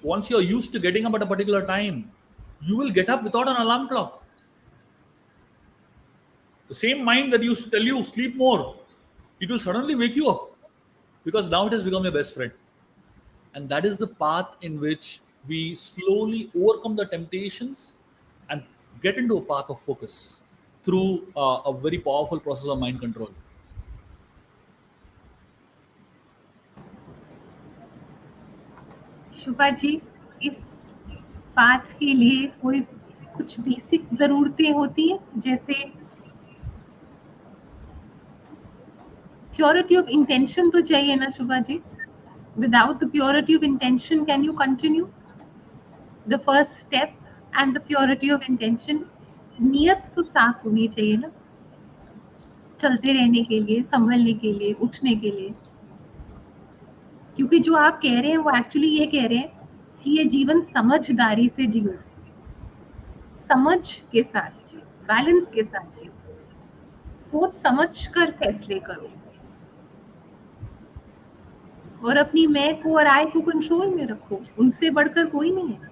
once you're used to getting up at a particular time, you will get up without an alarm clock. The same mind that used to tell you sleep more, it will suddenly wake you up, because now it has become your best friend. And that is the path in which we slowly overcome the temptations and get into a path of focus through a very powerful process of mind control. शुभा जी, इस path के लिए कोई कुछ basic जरूरतें होती हैं, जैसे purity of intention तो चाहिए ना शुभा जी? Without the purity of intention, can you continue? The first step and the purity of intention, नियत तो साफ होनी चाहिए ना, चलते रहने के लिए, संभलने के लिए, उठने के लिए. क्योंकि जो आप कह रहे हैं वो एक्चुअली ये कह रहे हैं कि ये जीवन समझदारी से जियो, समझ के साथ जियो, बैलेंस के साथ जियो, सोच समझ कर फैसले करो और अपनी मैं को और आय को कंट्रोल में रखो. उनसे बढ़कर कोई नहीं है.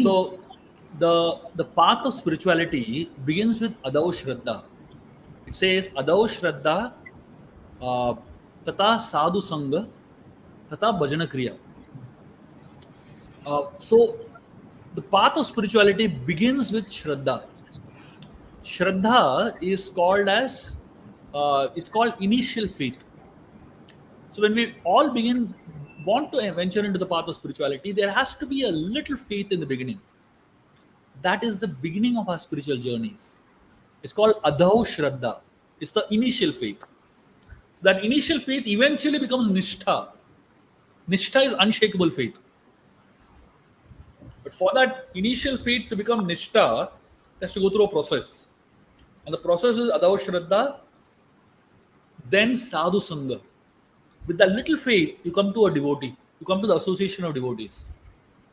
So the path of spirituality begins with Adav Shraddha. It says Adav Shraddha tata sadhu sangha tata bhajana kriya. So the path of spirituality begins with Shraddha. Shraddha is called as it's called initial faith. So when we all want to venture into the path of spirituality, there has to be a little faith in the beginning. That is the beginning of our spiritual journeys. It's called Adhav Shraddha. It's the initial faith. So that initial faith eventually becomes Nishtha. Nishtha is unshakable faith. But for that initial faith to become Nishtha, it has to go through a process. And the process is Adhav Shraddha, then Sadhu Sangha. With that little faith, you come to a devotee. You come to the association of devotees.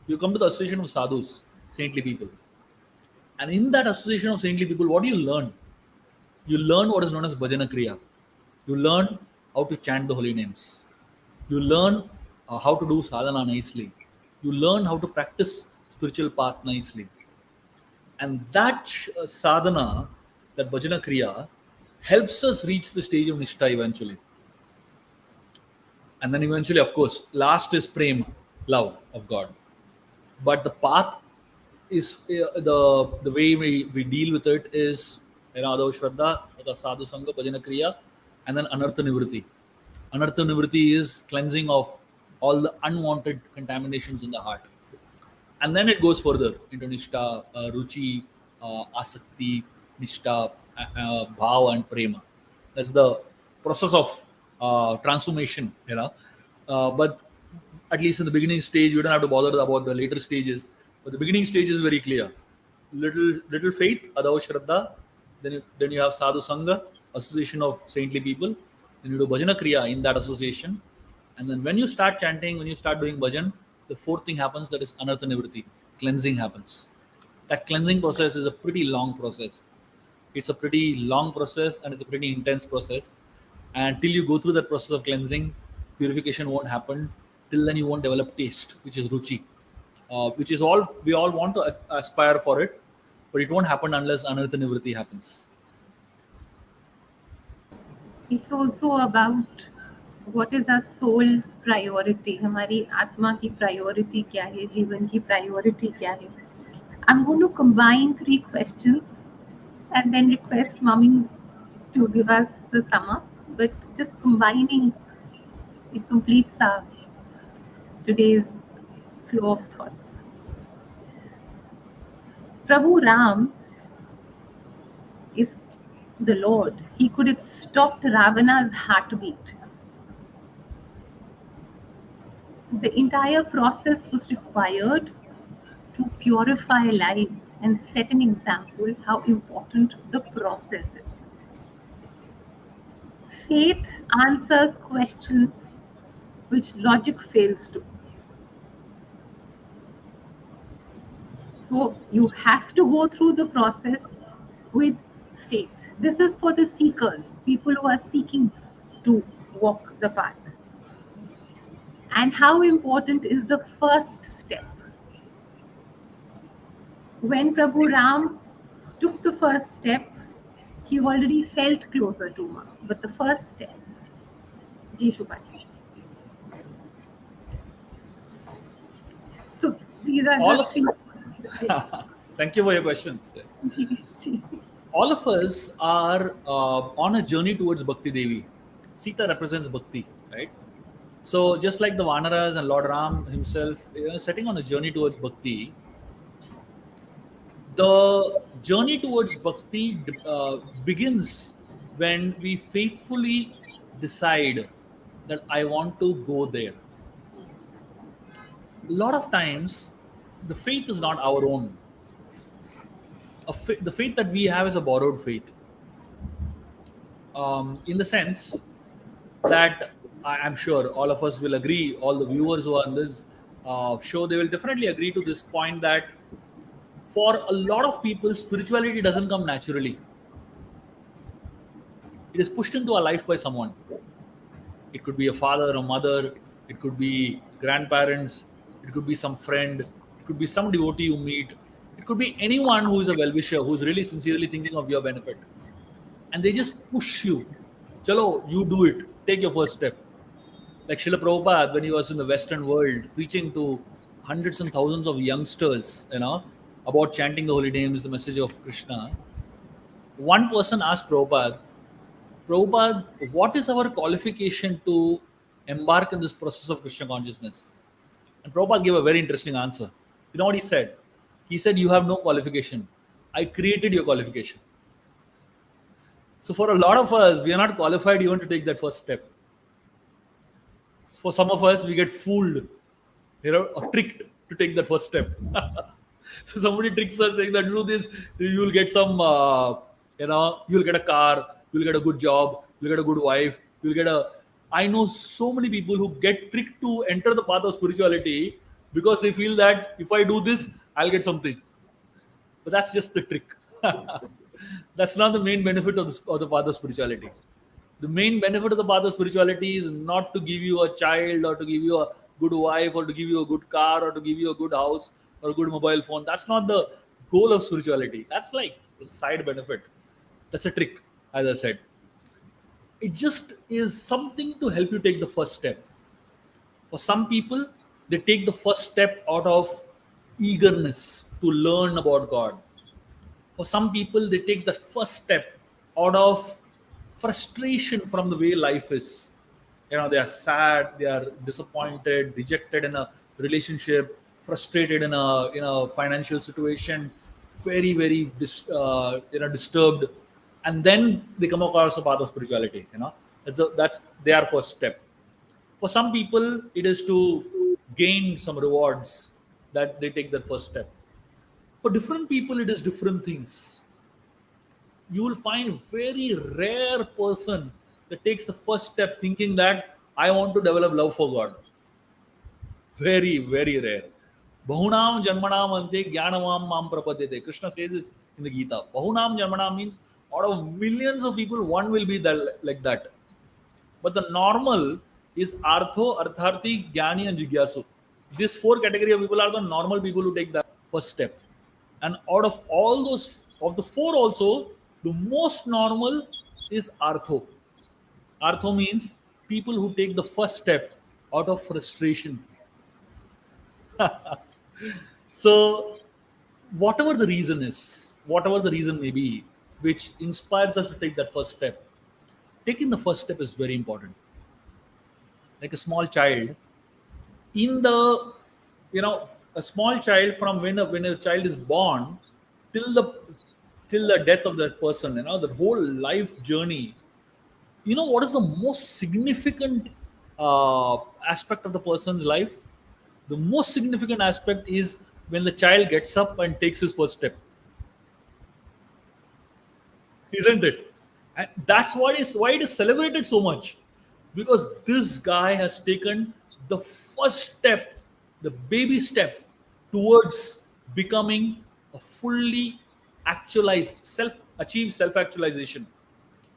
You come to the association of sadhus, saintly people. And in that association of saintly people, what do you learn? You learn what is known as bhajana kriya. You learn how to chant the holy names. You learn how to do sadhana nicely. You learn how to practice spiritual path nicely. And that sadhana, that bhajana kriya, helps us reach the stage of nishtha eventually. And then eventually, of course, last is prema, love of God. But the path is the way we deal with it is Adhav Shraddha, Sadhu Sangha, Bhajana Kriya, and then Anartha Nivritti. Anartha Nivritti is cleansing of all the unwanted contaminations in the heart. And then it goes further into Nishtha, Ruchi, Asakti, Nishtha, Bhav, and Prema. That's the process of transformation, but at least in the beginning stage, you don't have to bother about the later stages. But the beginning stage is very clear. Little faith, Adhav Shraddha, then you have Sadhu Sangha, association of saintly people, then you do bhajana kriya in that association, and then when you start chanting, when you start doing bhajan, the fourth thing happens, that is anartha nivritti, cleansing happens. That cleansing process is a pretty long process. It's a pretty long process and it's a pretty intense process. And till you go through that process of cleansing, purification won't happen. Till then, you won't develop taste, which is ruchi, which is all we all want to aspire for it, but it won't happen unless anartha nivritti happens. It's also about what is our soul priority. हमारी आत्मा की priority क्या है, जीवन की priority क्या है. I'm going to combine 3 questions and then request Mummy to give us the sum up. But just combining, it completes our today's flow of thoughts. Prabhu Ram is the Lord. He could have stopped Ravana's heartbeat. The entire process was required to purify lives and set an example how important the process is. Faith answers questions which logic fails to. So you have to go through the process with faith. This is for the seekers, people who are seeking to walk the path. And how important is the first step? When Prabhu Ram took the first step, he already felt closer to Ma. But the first step, Ji Shubhaji. So these are All the of- three. Thank you for your questions. All of us are on a journey towards Bhakti Devi. Sita represents Bhakti, right? So just like the Vanaras and Lord Ram himself, setting on a journey towards Bhakti, the journey towards Bhakti begins when we faithfully decide that I want to go there. A lot of times, the faith is not our own. The faith that we have is a borrowed faith. In the sense that I'm sure all of us will agree, all the viewers who are on this show, they will definitely agree to this point that for a lot of people, spirituality doesn't come naturally. It is pushed into our life by someone. It could be a father, a mother, it could be grandparents, it could be some friend, it could be some devotee you meet, it could be anyone who is a well-wisher, who is really sincerely thinking of your benefit. And they just push you. Chalo, you do it. Take your first step. Like Srila Prabhupada, when he was in the Western world, preaching to hundreds and thousands of youngsters, about chanting the holy names, the message of Krishna. One person asked Prabhupada, what is our qualification to embark in this process of Krishna consciousness? And Prabhupada gave a very interesting answer. You know what he said? He said, you have no qualification. I created your qualification. So for a lot of us, we are not qualified even to take that first step. For some of us, we get fooled, or tricked to take that first step. So somebody tricks us saying that you do this, you'll get some, you'll get a car, you'll get a good job, you'll get a good wife, you'll get a. I know so many people who get tricked to enter the path of spirituality because they feel that if I do this, I'll get something. But that's just the trick. That's not the main benefit of the path of spirituality. The main benefit of the path of spirituality is not to give you a child or to give you a good wife or to give you a good car or to give you a good house or a good mobile phone. That's not the goal of spirituality. That's like a side benefit. That's a trick, as I said. It just is something to help you take the first step. For some people, they take the first step out of eagerness to learn about God. For some people, they take the first step out of frustration from the way life is. They are sad, they are disappointed, dejected in a relationship, frustrated in a financial situation, very, very disturbed, and then they come across a path of spirituality. That's their first step. For some people, it is to gain some rewards that they take that first step. For different people, it is different things. You will find very rare person that takes the first step thinking that I want to develop love for God. Very, very rare. Bahunam janmanam ante jnanavam mam prapadyate. Krishna says this in the Gita. Bahunam janmanam means out of millions of people, one will be that, like that. But the normal is Artho, Artharthi, Gyani, and Jigyasu. These four category of people are the normal people who take the first step. And out of all those, of the four also, the most normal is Artho. Artho means people who take the first step out of frustration. So, whatever the reason is, whatever the reason may be, which inspires us to take that first step, taking the first step is very important. Like a small child, in the, a small child, from when a child is born till the death of that person, the whole life journey, what is the most significant aspect of the person's life? The most significant aspect is when the child gets up and takes his first step, isn't it? And that's why it is celebrated so much, because this guy has taken the first step, the baby step towards becoming a fully actualized self actualization,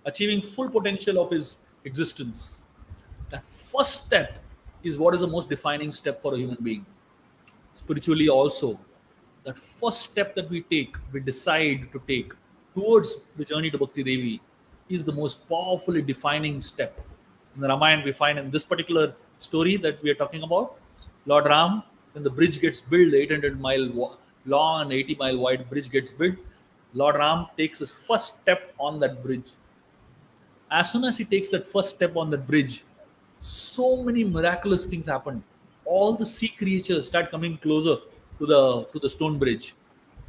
achieving full potential of his existence. That first step is what is the most defining step for a human being. Spiritually also, that first step that we decide to take towards the journey to Bhakti Devi is the most powerfully defining step. In the Ramayan, we find in this particular story that we are talking about, Lord Ram, when the bridge gets built, the 800-mile long and 80-mile wide bridge gets built, Lord Ram takes his first step on that bridge. As soon as he takes that first step on that bridge, so many miraculous things happen. All the sea creatures start coming closer to the stone bridge,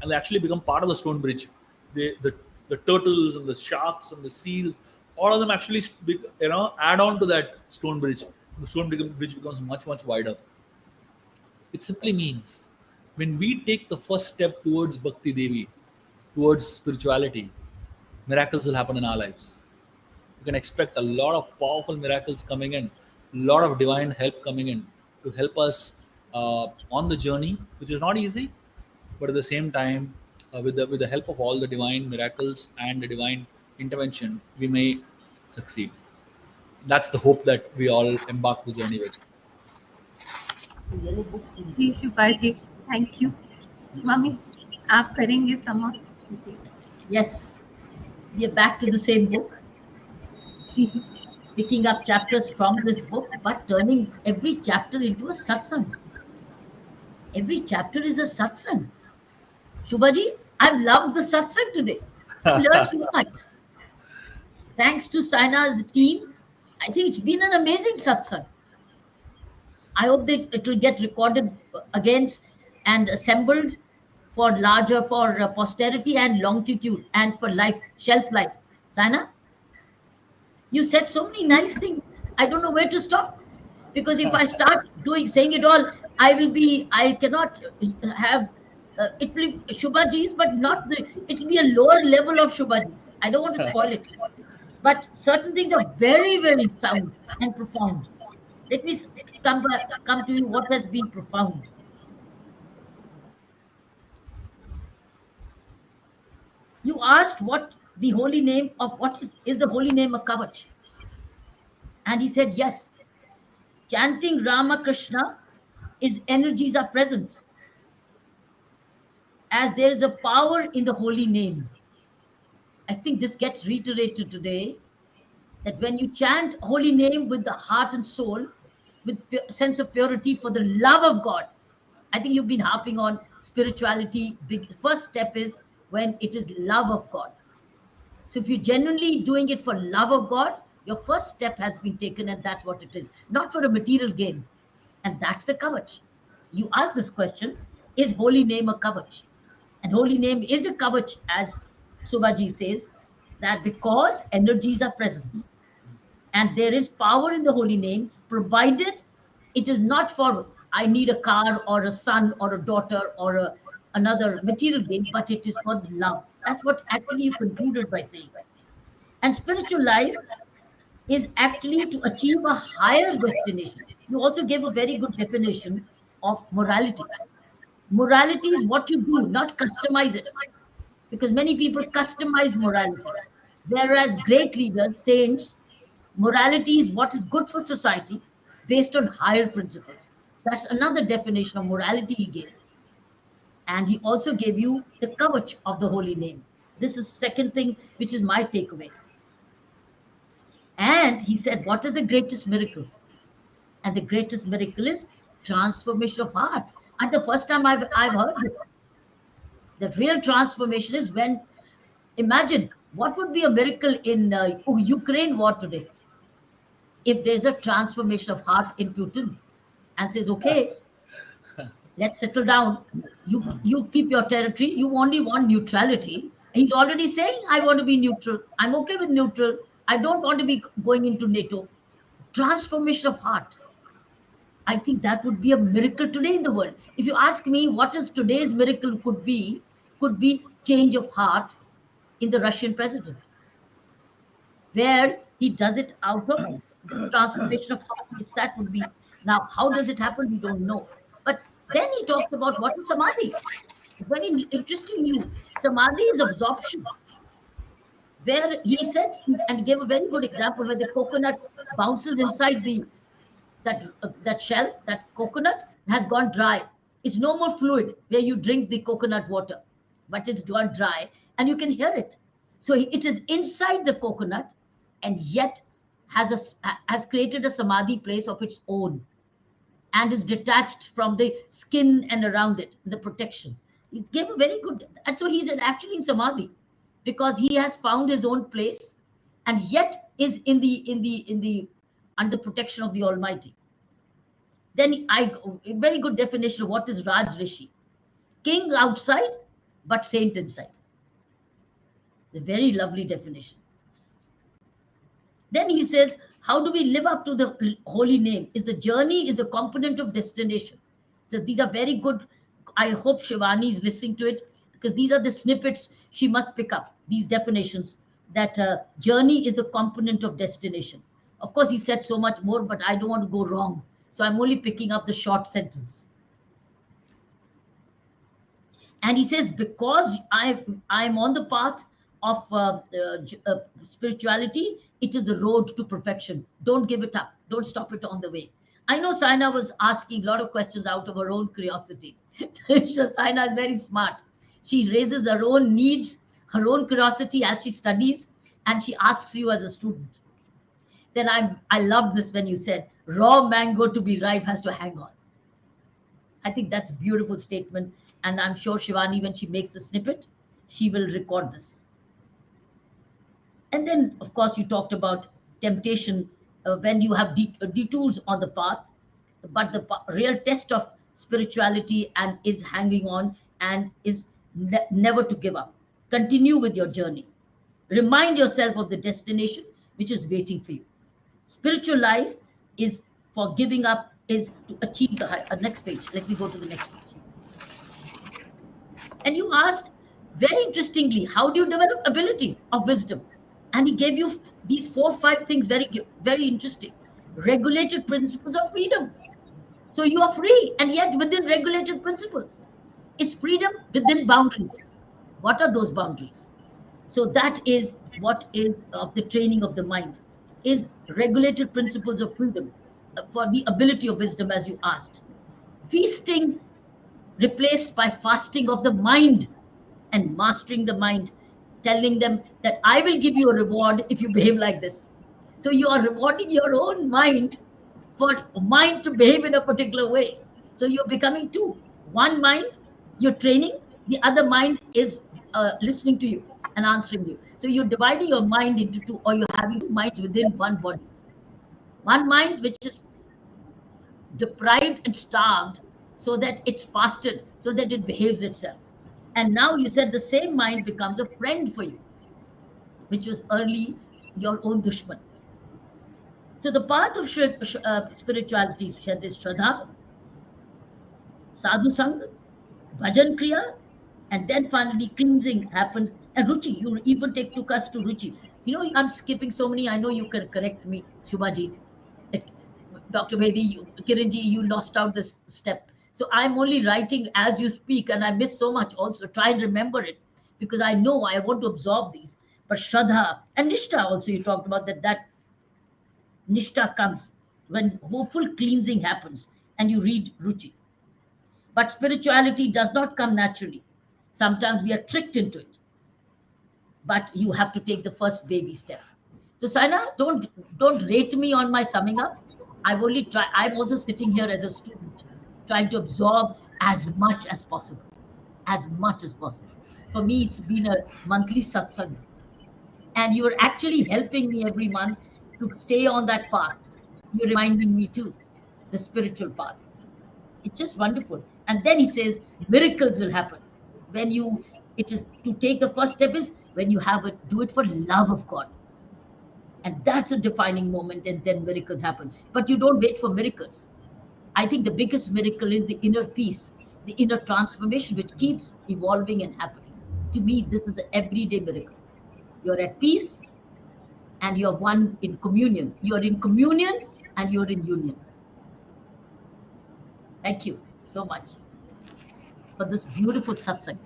and they actually become part of the stone bridge. The turtles and the sharks and the seals, all of them actually add on to that stone bridge. The bridge becomes much, much wider. It simply means when we take the first step towards Bhakti Devi, towards spirituality, miracles will happen in our lives. You can expect a lot of powerful miracles coming in, a lot of divine help coming in to help us on the journey, which is not easy, but at the same time, with the help of all the divine miracles and the divine intervention, we may succeed. That's the hope that we all embark the journey with. Ji Shubha ji, thank you. Mummy, आप करेंगे समाप्त? Yes, we are back to the same book, picking up chapters from this book, but turning every chapter into a satsang. Every chapter is a satsang. Shubhaji, I've loved the satsang today. I've learned so much. Thanks to Saina's team, I think it's been an amazing satsang. I hope that it will get recorded again and assembled for posterity and longitude and for life, shelf life. Saina, you said so many nice things. I don't know where to stop, because if I start saying it all, I cannot have it will be Shubhaji's, but not it will be a lower level of Shubhaji. I don't want to spoil it, but certain things are very, very sound and profound. Let me come to you. What has been profound? You asked what the holy name of what is the holy name of Kavach, and he said yes. Chanting Rama Krishna is energies are present, as there is a power in the holy name. I think this gets reiterated today, that when you chant holy name with the heart and soul, with sense of purity for the love of God, I think you've been harping on spirituality. First step is when it is love of God. So if you're genuinely doing it for love of God, your first step has been taken, and that's what it is, not for a material gain. And that's the kavach. You ask this question, is holy name a kavach? And holy name is a kavach, as Subhaji says, that because energies are present and there is power in the holy name, provided it is not for I need a car or a son or a daughter or another material gain, but it is for love. That's what actually you concluded by saying. And spiritual life is actually to achieve a higher destination. You also gave a very good definition of morality. Morality is what you do, not customize it. Because many people customize morality. Whereas great leaders, saints, morality is what is good for society based on higher principles. That's another definition of morality he gave. And he also gave you the kavach of the holy name. This is second thing, which is my takeaway. And he said, what is the greatest miracle? And the greatest miracle is transformation of heart. And the first time I've heard this. The real transformation is when, imagine, what would be a miracle in Ukraine war today if there's a transformation of heart in Putin and says, okay, let's settle down. You keep your territory. You only want neutrality. He's already saying, I want to be neutral. I'm okay with neutral. I don't want to be going into NATO. Transformation of heart. I think that would be a miracle today in the world. If you ask me what is today's miracle could be change of heart in the Russian president, where he does it out of the transformation of heart. It's that would be. Now, how does it happen? We don't know. But then he talks about what is Samadhi. Very interesting news. Samadhi is absorption. Where he said, and gave a very good example, where the coconut bounces inside that shelf, that coconut has gone dry. It's no more fluid where you drink the coconut water, but it's gone dry and you can hear it. So it is inside the coconut and yet has created a samadhi place of its own and is detached from the skin and around it, the protection. He gave a very good, and so he's actually in samadhi because he has found his own place and yet is in the under protection of the Almighty. Then a very good definition of what is Raj Rishi. King outside, but saint inside. A very lovely definition. Then he says, how do we live up to the holy name? Is the journey is a component of destination. So these are very good. I hope Shivani is listening to it because these are the snippets she must pick up, these definitions, that journey is a component of destination. Of course, he said so much more, but I don't want to go wrong. So I'm only picking up the short sentence. And he says, because I'm on the path of spirituality, it is the road to perfection. Don't give it up. Don't stop it on the way. I know Saina was asking a lot of questions out of her own curiosity. Saina is very smart. She raises her own needs, her own curiosity as she studies, and she asks you as a student. Then I love this when you said, raw mango to be ripe has to hang on. I think that's a beautiful statement. And I'm sure Shivani, when she makes the snippet, she will record this. And then, of course, you talked about temptation when you have detours on the path. But the real test of spirituality and is hanging on and is never to give up. Continue with your journey. Remind yourself of the destination which is waiting for you. Spiritual life is for giving up, is to achieve the high. Next page. Let me go to the next page. And you asked, very interestingly, how do you develop ability of wisdom? And he gave you these 4 or 5 things, very, very interesting. Regulated principles of freedom. So you are free, and yet within regulated principles. It's freedom within boundaries. What are those boundaries? So that is what is of the training of the mind, is regulated principles of freedom for the ability of wisdom, as you asked. Feasting replaced by fasting of the mind and mastering the mind, telling them that I will give you a reward if you behave like this. So you are rewarding your own mind for mind to behave in a particular way. So you're becoming two. One mind, you're training, the other mind is listening to you and answering you. So you're dividing your mind into two, or you're having 2 minds within one body. One mind which is deprived and starved so that it's fasted, so that it behaves itself. And now you said the same mind becomes a friend for you, which was early your own dushman. So the path of spirituality is Shraddha, Sadhu Sangha, Bhajan Kriya, and then finally cleansing happens And Ruchi, you even took us to Ruchi. You know, I'm skipping so many. I know you can correct me, Shubhaji. Like, Dr. Vedi, Kiranji, you lost out this step. So I'm only writing as you speak, and I miss so much also. Try and remember it because I know I want to absorb these. But Shraddha and Nishtha also, you talked about that Nishtha comes when hopeful cleansing happens and you read Ruchi. But spirituality does not come naturally. Sometimes we are tricked into it. But you have to take the first baby step. So Saina, don't rate me on my summing up. I'm also sitting here as a student, trying to absorb as much as possible. As much as possible. For me, it's been a monthly satsang. And you're actually helping me every month to stay on that path. You're reminding me too, the spiritual path. It's just wonderful. And then he says, miracles will happen. It is to take the first step is when you do it for love of God. And that's a defining moment, and then miracles happen. But you don't wait for miracles. I think the biggest miracle is the inner peace, the inner transformation, which keeps evolving and happening. To me, this is an everyday miracle. You're at peace and you're one in communion. You're in communion and you're in union. Thank you so much for this beautiful satsang.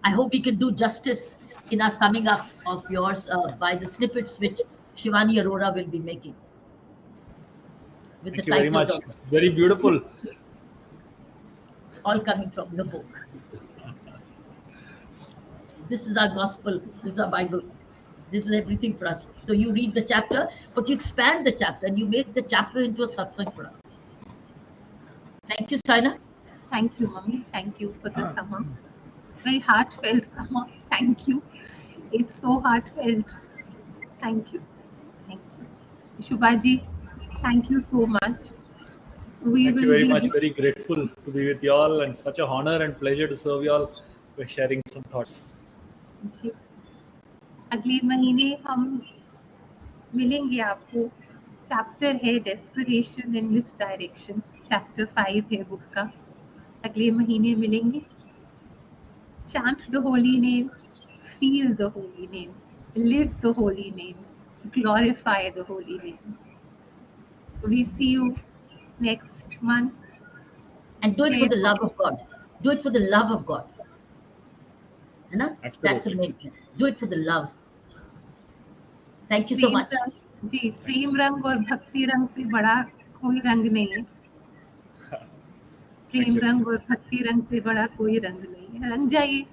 I hope we can do justice in our summing up of yours by the snippets which Shivani Arora will be making. With Thank the you very title much. of It's very beautiful. It's all coming from your book. This is our gospel. This is our Bible. This is everything for us. So you read the chapter, but you expand the chapter and you make the chapter into a satsang for us. Thank you, Saina. Thank you, Mummy. Thank you for the summer. Very heartfelt summer. Thank you. It's so heartfelt. Thank you. Thank you. Shubhaji, thank you so much. Thank you very much. Very grateful to be with y'all, and such a honor and pleasure to serve y'all by sharing some thoughts. जी अगले महीने हम मिलेंगे आपको. Chapter है desperation and miss direction. Chapter 5 है book का. अगले महीने मिलेंगे. Chant the holy name, feel the holy name, live the holy name, glorify the holy name. We see you next month. And do it for the love of God. Do it for the love of God. That's a main place. Do it for the love. Thank you so much. जी प्रेम रंग और भक्ति रंग से बड़ा कोई रंग नहीं है. प्रेम रंग और भक्ति रंग से बड़ा कोई रंग नहीं है. रंग जाइए,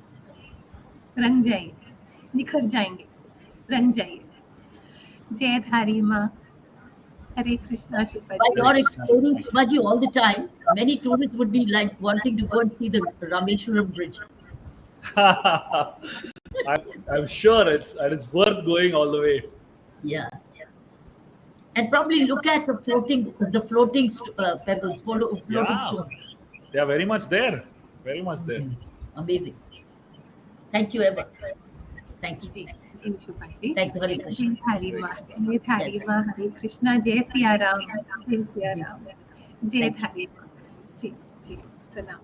रंग जाइए, निखर जाएंगे. रंग जाइए. जय धारी माँ. Hare Krishna, Shubhaji. By your explaining Shubhaji all the time, many tourists would be like wanting to go and see the Rameshwaram bridge. I'm sure it's worth going all the way. Yeah. And probably look at the floating pebbles, floating stones. They are very much there. Very much there. Amazing. Thank you, Embark. Thank you. Shubhaji. Thank you, Hare Krishna. जय धारी माँ. हरे कृष्णा. जय सिया राम. जय सिया राम. जय धारी माँ. जी जी प्रणाम.